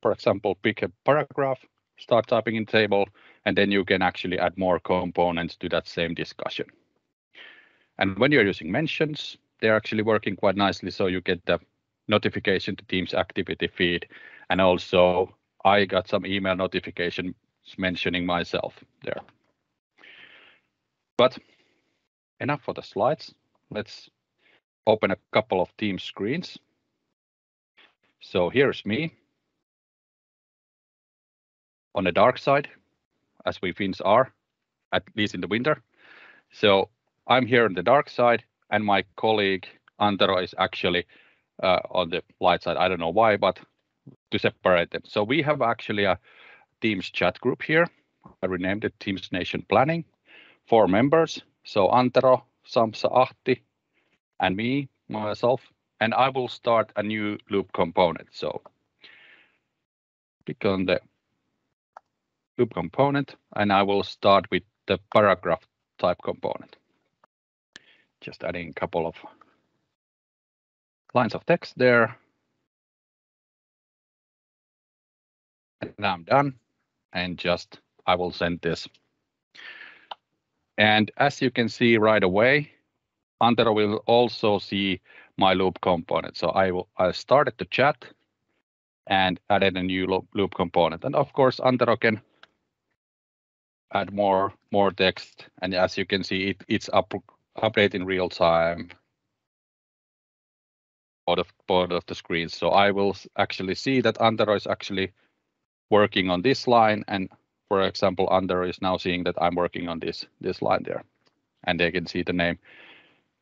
for example, pick a paragraph, start typing in table, and then you can actually add more components to that same discussion. And when you're using mentions, they're actually working quite nicely, so you get the notification to Teams activity feed, and also I got some email notifications mentioning myself there. But enough for the slides. Let's open a couple of Teams screens. So here's me on the dark side, as we Finns are, at least in the winter. So I'm here on the dark side, and my colleague Antero is actually on the light side. I don't know why, but to separate them. So we have actually a Teams chat group here. I renamed it TeamsNation Planning. 4 members. So Antero, Samsa, Ahti, and me, myself. And I will start a new loop component. So click on the loop component, and I will start with the paragraph type component. Just adding a couple of lines of text there. And now I'm done. And just I will send this. And as you can see right away, Antero will also see my loop component. So I started the chat and added a new loop component. And of course, Antero can add more text. And as you can see, it's updating real time both of the screens. So I will actually see that Antero is actually working on this line. And for example, Antero is now seeing that I'm working on this line there. And they can see the name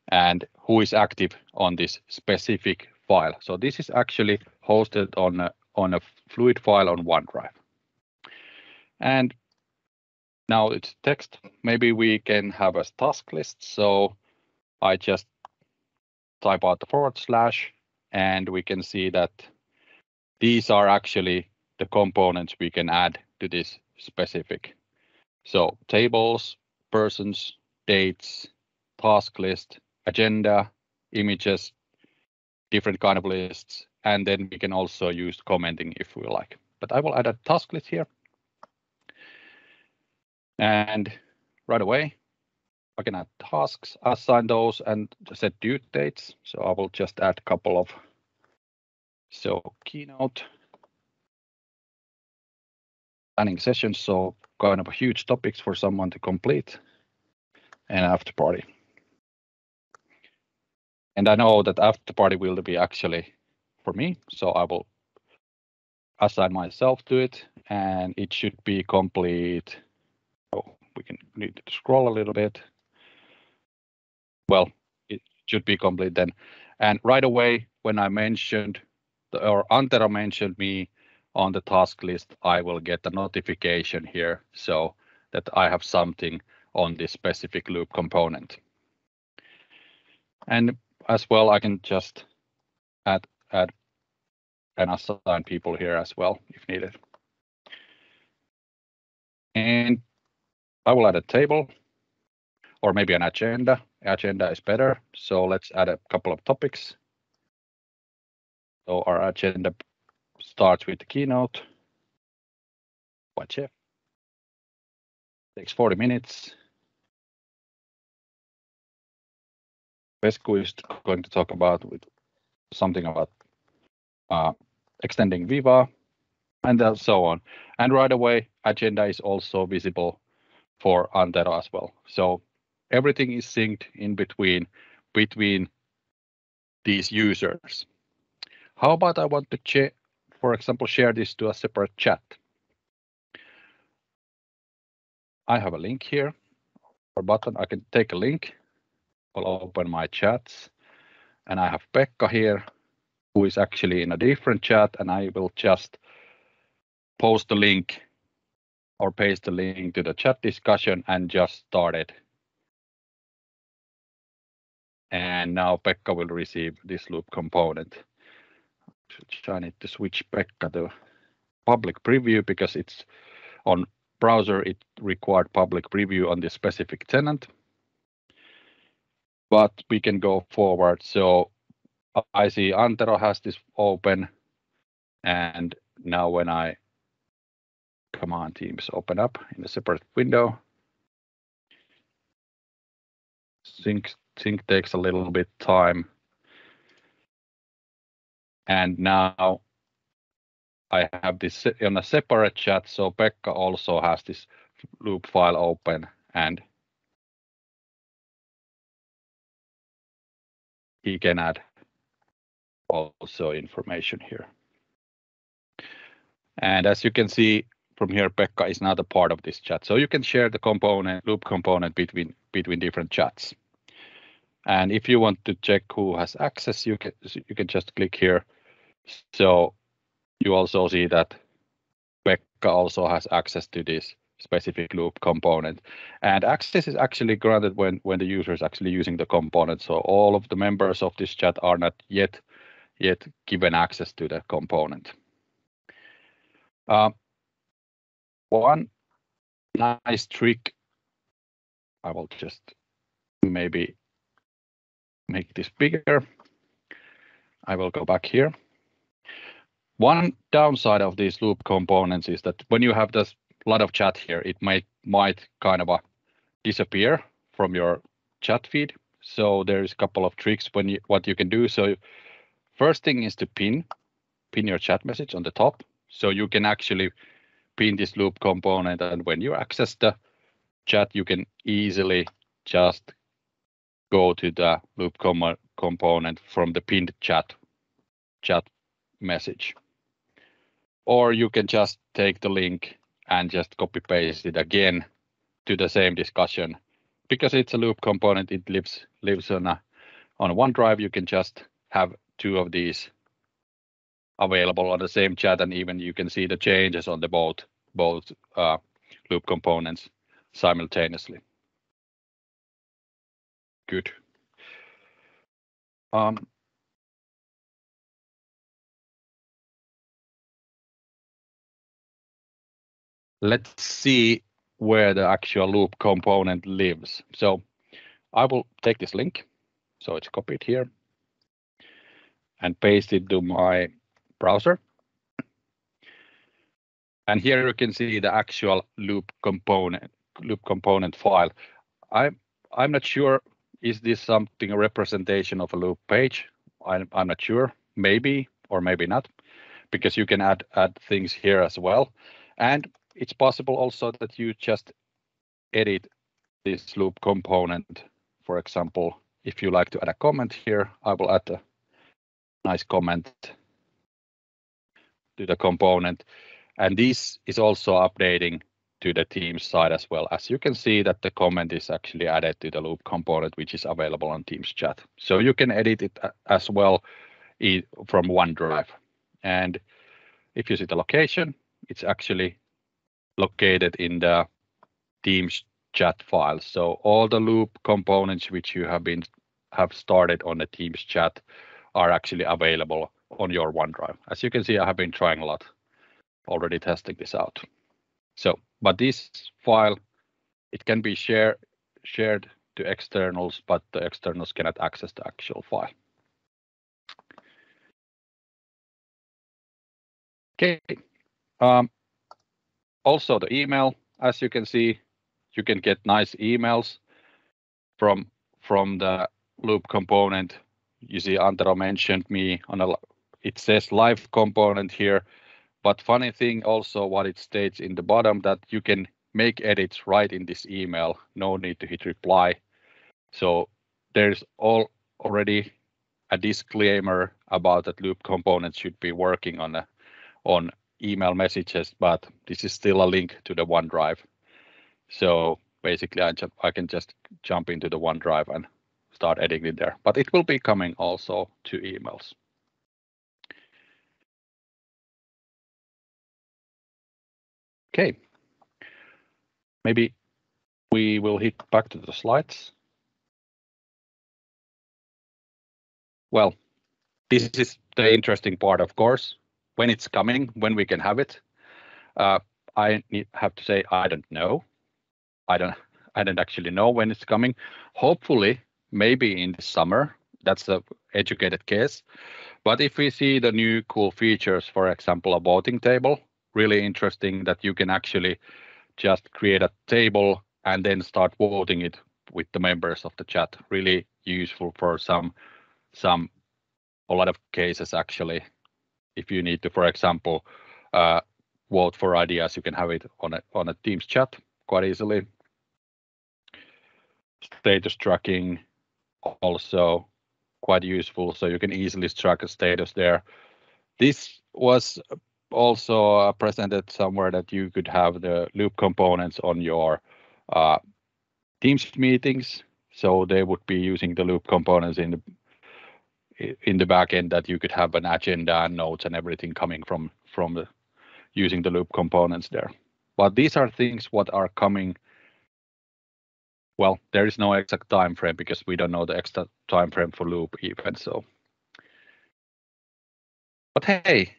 and who is active on this specific file. So this is actually hosted on a fluid file on OneDrive. And now it's text. Maybe we can have a task list. So I just type out the / and we can see that these are actually the components we can add to this specific. So tables, persons, dates, task list, agenda, images, different kind of lists, and then we can also use commenting if we like. But I will add a task list here. And right away, I can add tasks, assign those, and set due dates. So I will just add a couple of, so Keynote, planning sessions, so kind of huge topics for someone to complete, and after party. And I know that after party will be actually for me, so I will assign myself to it, and it should be complete. Oh, we need to scroll a little bit. Well, it should be complete then. And right away, when I mentioned, or Antero mentioned me on the task list, I will get a notification here so that I have something on this specific loop component. And as well, I can just add and assign people here as well if needed. And I will add a table or maybe an agenda. Agenda is better. So let's add a couple of topics. So our agenda starts with the keynote. Watch it. Takes 40 minutes. Vesku is going to talk about something about extending Viva and so on. And right away, agenda is also visible for Antero as well. So everything is synced in between these users. How about I want to, for example, share this to a separate chat? I have a link here or button. I can take a link. I'll open my chats, and I have Pekka here, who is actually in a different chat, and I will just post the link or paste the link to the chat discussion and just start it. And now Pekka will receive this loop component. I need to switch Pekka to public preview because it's on browser. It required public preview on this specific tenant. But we can go forward. So I see Antero has this open. And now when I command Teams open up in a separate window, sync takes a little bit time. And now I have this on a separate chat. So Pekka also has this loop file open, and he can add also information here. And as you can see from here, Pekka is not a part of this chat. So you can share the loop component between different chats. And if you want to check who has access, you can just click here. So you also see that Pekka also has access to this specific loop component. And access is actually granted when the user is actually using the component. So all of the members of this chat are not yet given access to the component. One nice trick, I will just maybe make this bigger. I will go back here. One downside of these loop components is that when you have this lot of chat here, it might kind of disappear from your chat feed. So there's a couple of tricks what you can do. So first thing is to pin your chat message on the top. So you can actually pin this loop component, and when you access the chat, you can easily just go to the loop component from the pinned chat message. Or you can just take the link and just copy paste it again to the same discussion. Because it's a loop component, it lives on OneDrive. You can just have two of these available on the same chat, and even you can see the changes on the both loop components simultaneously. Good. Let's see where the actual loop component lives. So I will take this link, so it's copied here, and paste it to my browser. And here you can see the actual loop component file. I'm not sure, is this something a representation of a loop page? I'm not sure, maybe or maybe not, because you can add things here as well. And it's possible also that you just edit this loop component. For example, if you like to add a comment here, I will add a nice comment to the component. And this is also updating to the Teams side as well. As you can see that the comment is actually added to the loop component, which is available on Teams chat. So you can edit it as well from OneDrive. And if you see the location, it's actually located in the Teams chat file. So all the loop components which you have started on the Teams chat are actually available on your OneDrive. As you can see, I have been trying a lot, already testing this out. So, but this file, it can be shared to externals, but the externals cannot access the actual file. Okay. Also the email, as you can see, you can get nice emails from the loop component. You see Antero mentioned me it says live component here, but funny thing also what it states in the bottom that you can make edits right in this email, no need to hit reply. So there's already a disclaimer about that loop component should be working on email messages, but this is still a link to the OneDrive. So basically I can just jump into the OneDrive and start editing it there, but it will be coming also to emails. Okay, maybe we will hit back to the slides. Well, this is the interesting part, of course, when it's coming, when we can have it. I have to say, I don't know. I don't actually know when it's coming. Hopefully, maybe in the summer. That's the educated guess. But if we see the new cool features, for example, a voting table, really interesting that you can actually just create a table and then start voting it with the members of the chat. Really useful for a lot of cases actually. If you need to, for example, vote for ideas, you can have it on a Teams chat quite easily. Status tracking also quite useful, so you can easily track a status there. This was also presented somewhere that you could have the loop components on your Teams meetings. So they would be using the loop components in the back end, that you could have an agenda and notes and everything coming from using the loop components there. But these are things what are coming. Well, there is no exact time frame because we don't know the exact time frame for loop even. So, but hey,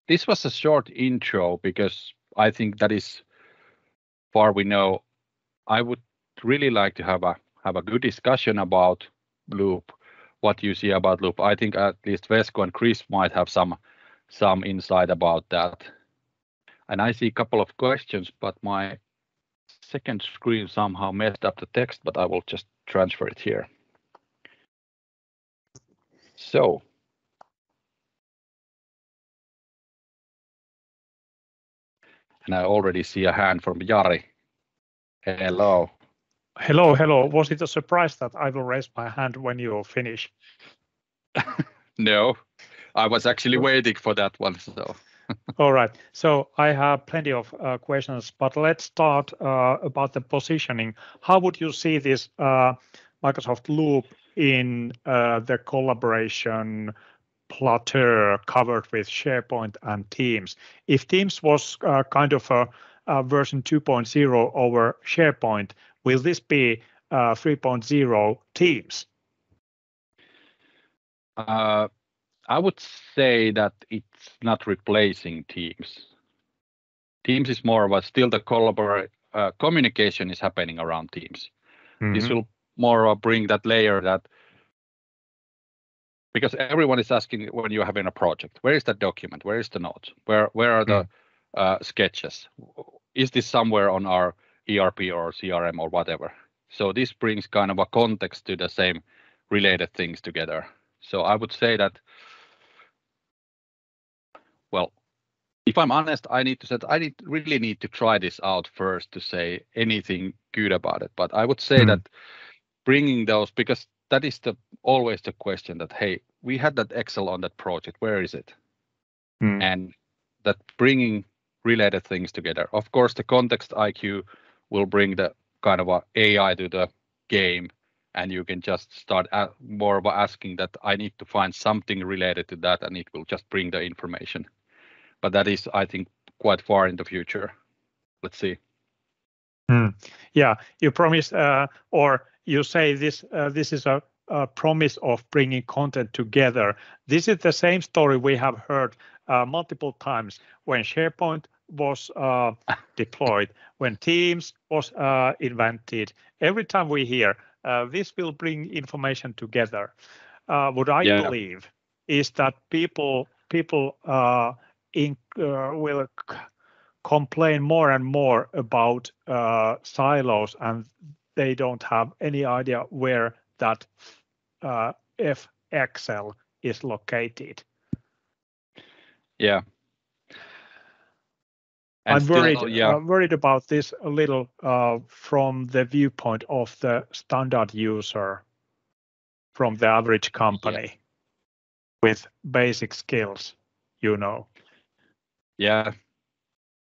this was a short intro because I think that is far we know. I would really like to have a good discussion about loop. What you see about loop. I think at least Vesko and Chris might have some insight about that. And I see a couple of questions, but my second screen somehow messed up the text, but I will just transfer it here. So, and I already see a hand from Jari. Hello. Hello, hello. Was it a surprise that I will raise my hand when you finish? No, I was actually waiting for that one. So. All right. So I have plenty of questions, but let's start about the positioning. How would you see this Microsoft Loop in the collaboration plateau covered with SharePoint and Teams? If Teams was kind of a version 2.0 over SharePoint, will this be 3.0 Teams? I would say that it's not replacing Teams. Teams is more of still the communication is happening around Teams. Mm-hmm. This will more bring that layer that, because everyone is asking when you're having a project, where is that document? Where is the notes? Where are the sketches? Is this somewhere on our ERP or CRM or whatever? So this brings kind of a context to the same related things together. So I would say that, well, if I'm honest, I really need to try this out first to say anything good about it. But I would say that bringing those, because that is always the question that, hey, we had that Excel on that project, where is it? And that bringing related things together. Of course, the context IQ will bring the kind of a AI to the game, and you can just start more of asking that I need to find something related to that, and it will just bring the information. But that is, I think, quite far in the future. Let's see. Yeah, you promise, or you say this is a promise of bringing content together. This is the same story we have heard multiple times when SharePoint was deployed, when Teams was invented. Every time we hear this will bring information together. What I believe is that people will complain more and more about silos, and they don't have any idea where that FXL is located. Yeah. And I'm worried about this a little from the viewpoint of the standard user, from the average company with basic skills, you know. Yeah,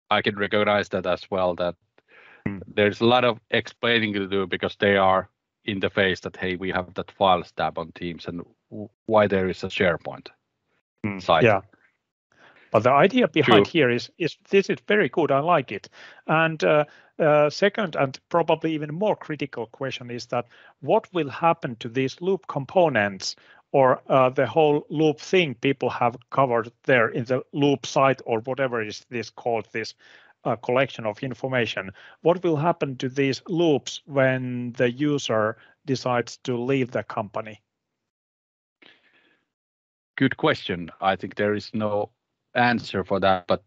I can recognize that as well, that there's a lot of explaining to do because they are in the face that, hey, we have that files tab on Teams and why there is a SharePoint site. Yeah. But the idea behind here is this is very good. I like it. And second, and probably even more critical question is that what will happen to these loop components or the whole loop thing people have covered there in the loop site or whatever is this called, this collection of information. What will happen to these loops when the user decides to leave the company? Good question. I think there is no answer for that, but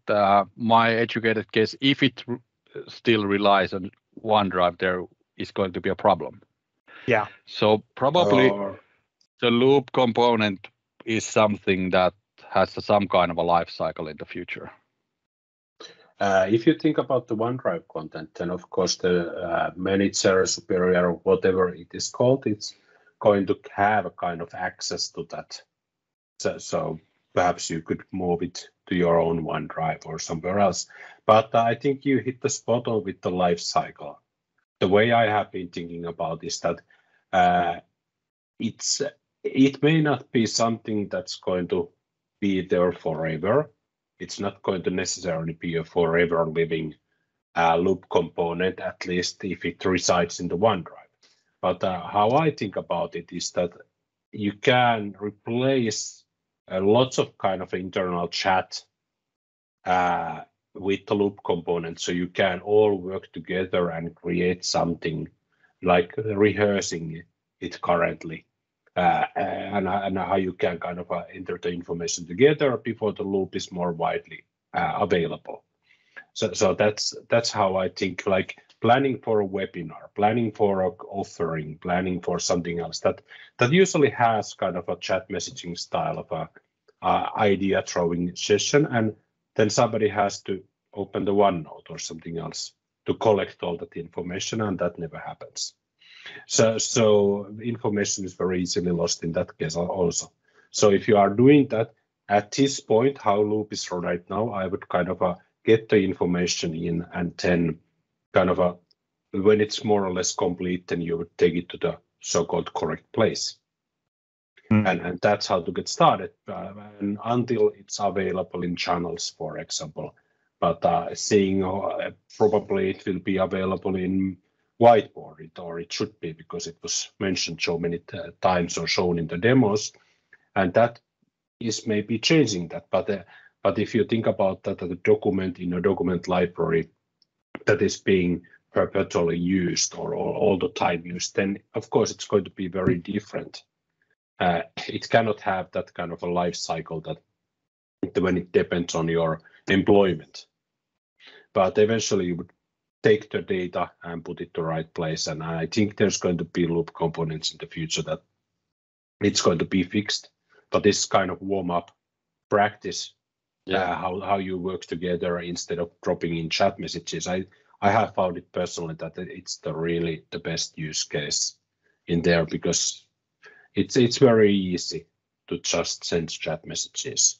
my educated guess, if it still relies on OneDrive, there is going to be a problem. Yeah. So probably the loop component is something that has some kind of a life cycle in the future. If you think about the OneDrive content, then of course the manager, superior, whatever it is called, it's going to have a kind of access to that. So perhaps you could move it to your own OneDrive or somewhere else. But I think you hit the spot on with the life cycle. The way I have been thinking about is that it may not be something that's going to be there forever. It's not going to necessarily be a forever living loop component, at least if it resides in the OneDrive. But how I think about it is that you can replace lots of kind of internal chat with the loop component, so you can all work together and create something like rehearsing it currently, and how you can kind of enter the information together before the loop is more widely available. So that's how I think, like planning for a webinar, planning for an offering, planning for something else that usually has kind of a chat messaging style of a idea throwing session, and then somebody has to open the OneNote or something else to collect all that information, and that never happens. So information is very easily lost in that case also. So if you are doing that at this point, how Loop is right now, I would kind of get the information in, and then kind of when it's more or less complete, then you would take it to the so-called correct place. And that's how to get started, and until it's available in channels, for example. But seeing probably it will be available in whiteboard, or it should be, because it was mentioned so many times or shown in the demos, and that is maybe changing that. But if you think about that, the document in a document library that is being perpetually used or all the time used, then of course it's going to be very different. It cannot have that kind of a life cycle that when it depends on your employment. But eventually you would take the data and put it to the right place. And I think there's going to be loop components in the future that it's going to be fixed. But this kind of warm-up practice, how you work together instead of dropping in chat messages, I have found it personally that it's really the best use case in there, because it's very easy to just send chat messages,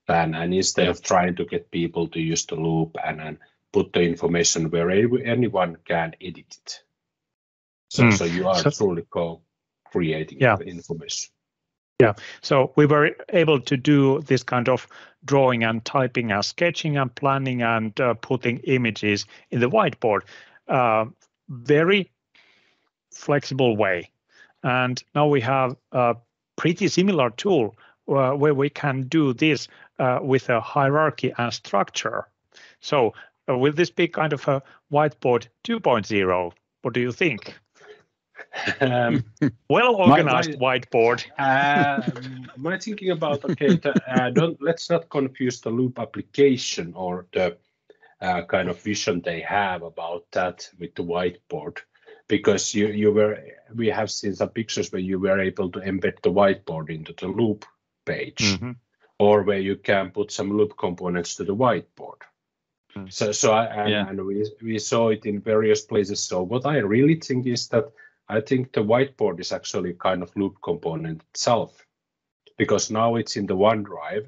and instead of trying to get people to use the loop and put the information where anyone can edit it. So you are truly co-creating the information. Yeah, so we were able to do this kind of drawing and typing and sketching and planning and putting images in the whiteboard, very flexible way. And now we have a pretty similar tool where we can do this with a hierarchy and structure. So will this be kind of a whiteboard 2.0? What do you think? Well-organized whiteboard. My thinking about, let's not confuse the loop application or the kind of vision they have about that with the whiteboard, because we have seen some pictures where you were able to embed the whiteboard into the loop page, or where you can put some loop components to the whiteboard. And we saw it in various places. So what I really think is that I think the whiteboard is actually kind of loop component itself, because now it's in the OneDrive.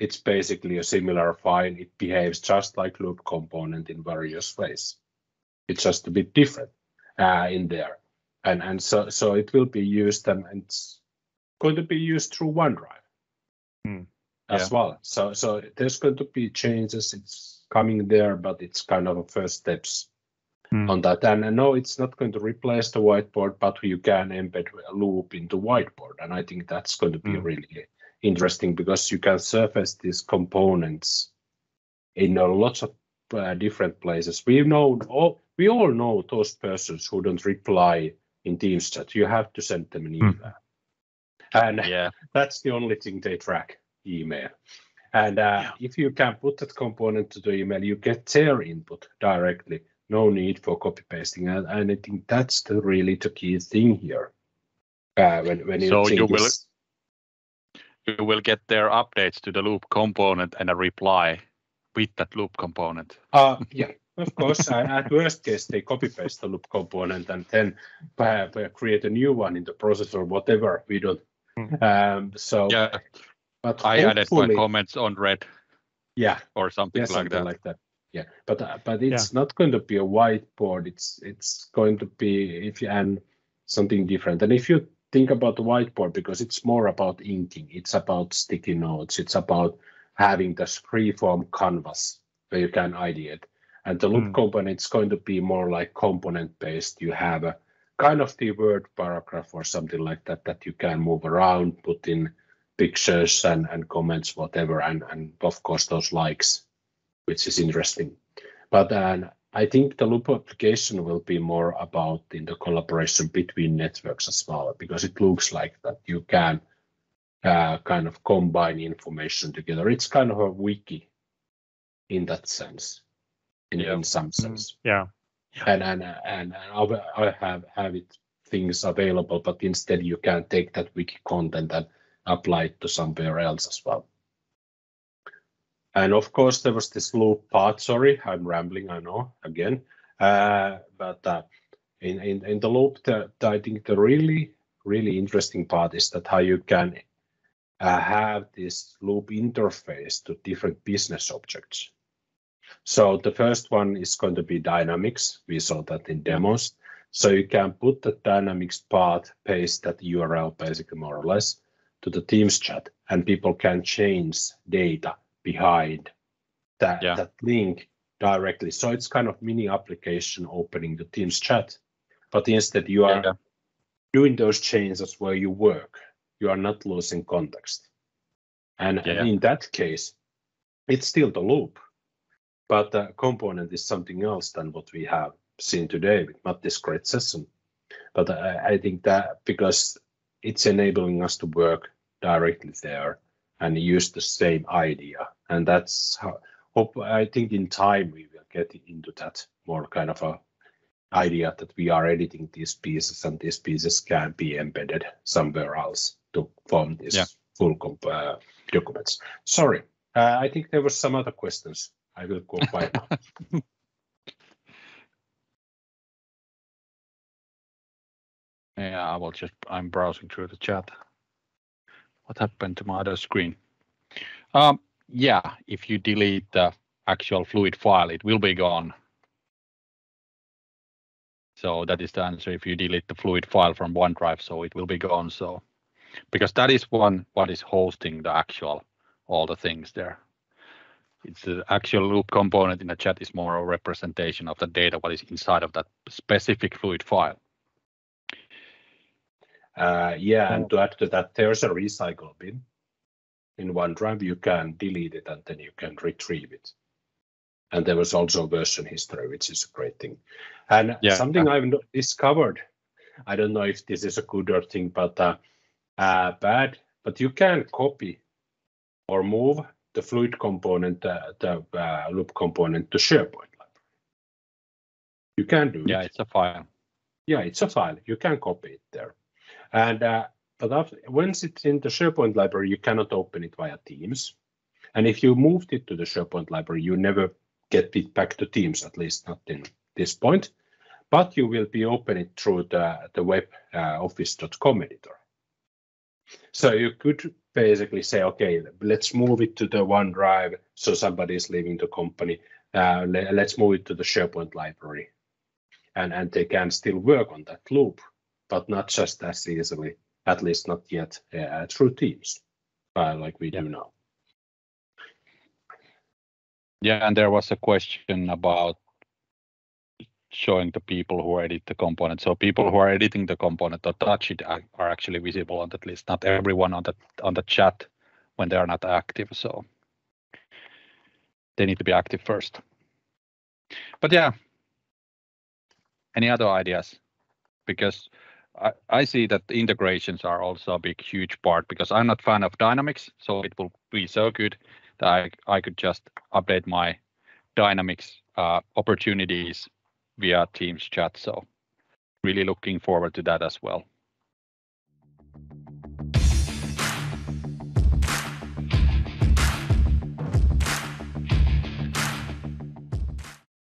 It's basically a similar file. It behaves just like loop component in various ways. It's just a bit different in there, and so it will be used, and it's going to be used through OneDrive as well. So there's going to be changes. It's coming there, but it's kind of first steps on that. And I know it's not going to replace the whiteboard, but you can embed a loop into whiteboard, and I think that's going to be really interesting, because you can surface these components in lots of different places. We all know those persons who don't reply in Teams chat. You have to send them an email, and that's the only thing they track, email. And if you can put that component to the email, you get their input directly. No need for copy pasting, and I think that's really the key thing here. When you will get their updates to the loop component and a reply with that loop component. Yeah, of course. At worst case, they copy paste the loop component and then create a new one in the process or whatever. We don't. But I added my comments on red. Yeah, or something like that. Yeah, but it's not going to be a whiteboard. It's going to be something different. And if you think about the whiteboard, because it's more about inking, it's about sticky notes, it's about having this free-form canvas where you can ideate. And the loop component is going to be more like component-based. You have a kind of the word paragraph or something like that that you can move around, put in pictures and comments, whatever, and of course those likes, which is interesting. But I think the loop application will be more about in the collaboration between networks as well, because it looks like that you can kind of combine information together. It's kind of a wiki in that sense, in some sense. And I have it things available, but instead you can take that wiki content and apply it to somewhere else as well. And of course, there was this loop part. Sorry, I'm rambling, I know, again. But in the loop, I think the really interesting part is that how you can have this loop interface to different business objects. So the first one is going to be dynamics. We saw that in demos. So you can put the dynamics part, paste that URL basically more or less to the Teams chat, and people can change data behind that link directly. So it's kind of mini application opening the Teams chat, but instead you are doing those changes where you work. You are not losing context. And in that case, it's still the loop, but the component is something else than what we have seen today with Matti's great session. But I think that because it's enabling us to work directly there and use the same idea. And that's how I think in time we will get into that more kind of a idea that we are editing these pieces and these pieces can be embedded somewhere else to form these full documents. Sorry, I think there were some other questions. I will go by now. Yeah, I'm browsing through the chat. What happened to my other screen? If you delete the actual fluid file, it will be gone. So that is the answer. If you delete the fluid file from OneDrive, so it will be gone. So because that is what is hosting the actual all the things there. It's the actual loop component in the chat is more a representation of the data what is inside of that specific fluid file. And to add to that, there's a recycle bin in OneDrive. You can delete it and then you can retrieve it. And there was also version history, which is a great thing. And something I've discovered, I don't know if this is a good or thing, but bad, but you can copy or move the fluid component, the loop component to SharePoint library. You can do it. Yeah, it's a file. Yeah, it's a file. You can copy it there. And but once it's in the SharePoint library, you cannot open it via Teams. And if you moved it to the SharePoint library, you never get it back to Teams, at least not in this point. But you will be opening it through the web office.com editor. So you could basically say, okay, let's move it to the OneDrive. So somebody is leaving the company. Let's move it to the SharePoint library. And they can still work on that loop, but not just as easily, at least not yet, through Teams, like we do now. Yeah, and there was a question about showing the people who edit the component. So people who are editing the component or touch it are actually visible on that list. Not everyone on the chat when they are not active. So they need to be active first. But yeah, any other ideas? Because I see that the integrations are also a big, huge part, because I'm not a fan of Dynamics. So it will be so good that I could just update my Dynamics opportunities via Teams chat. So really looking forward to that as well.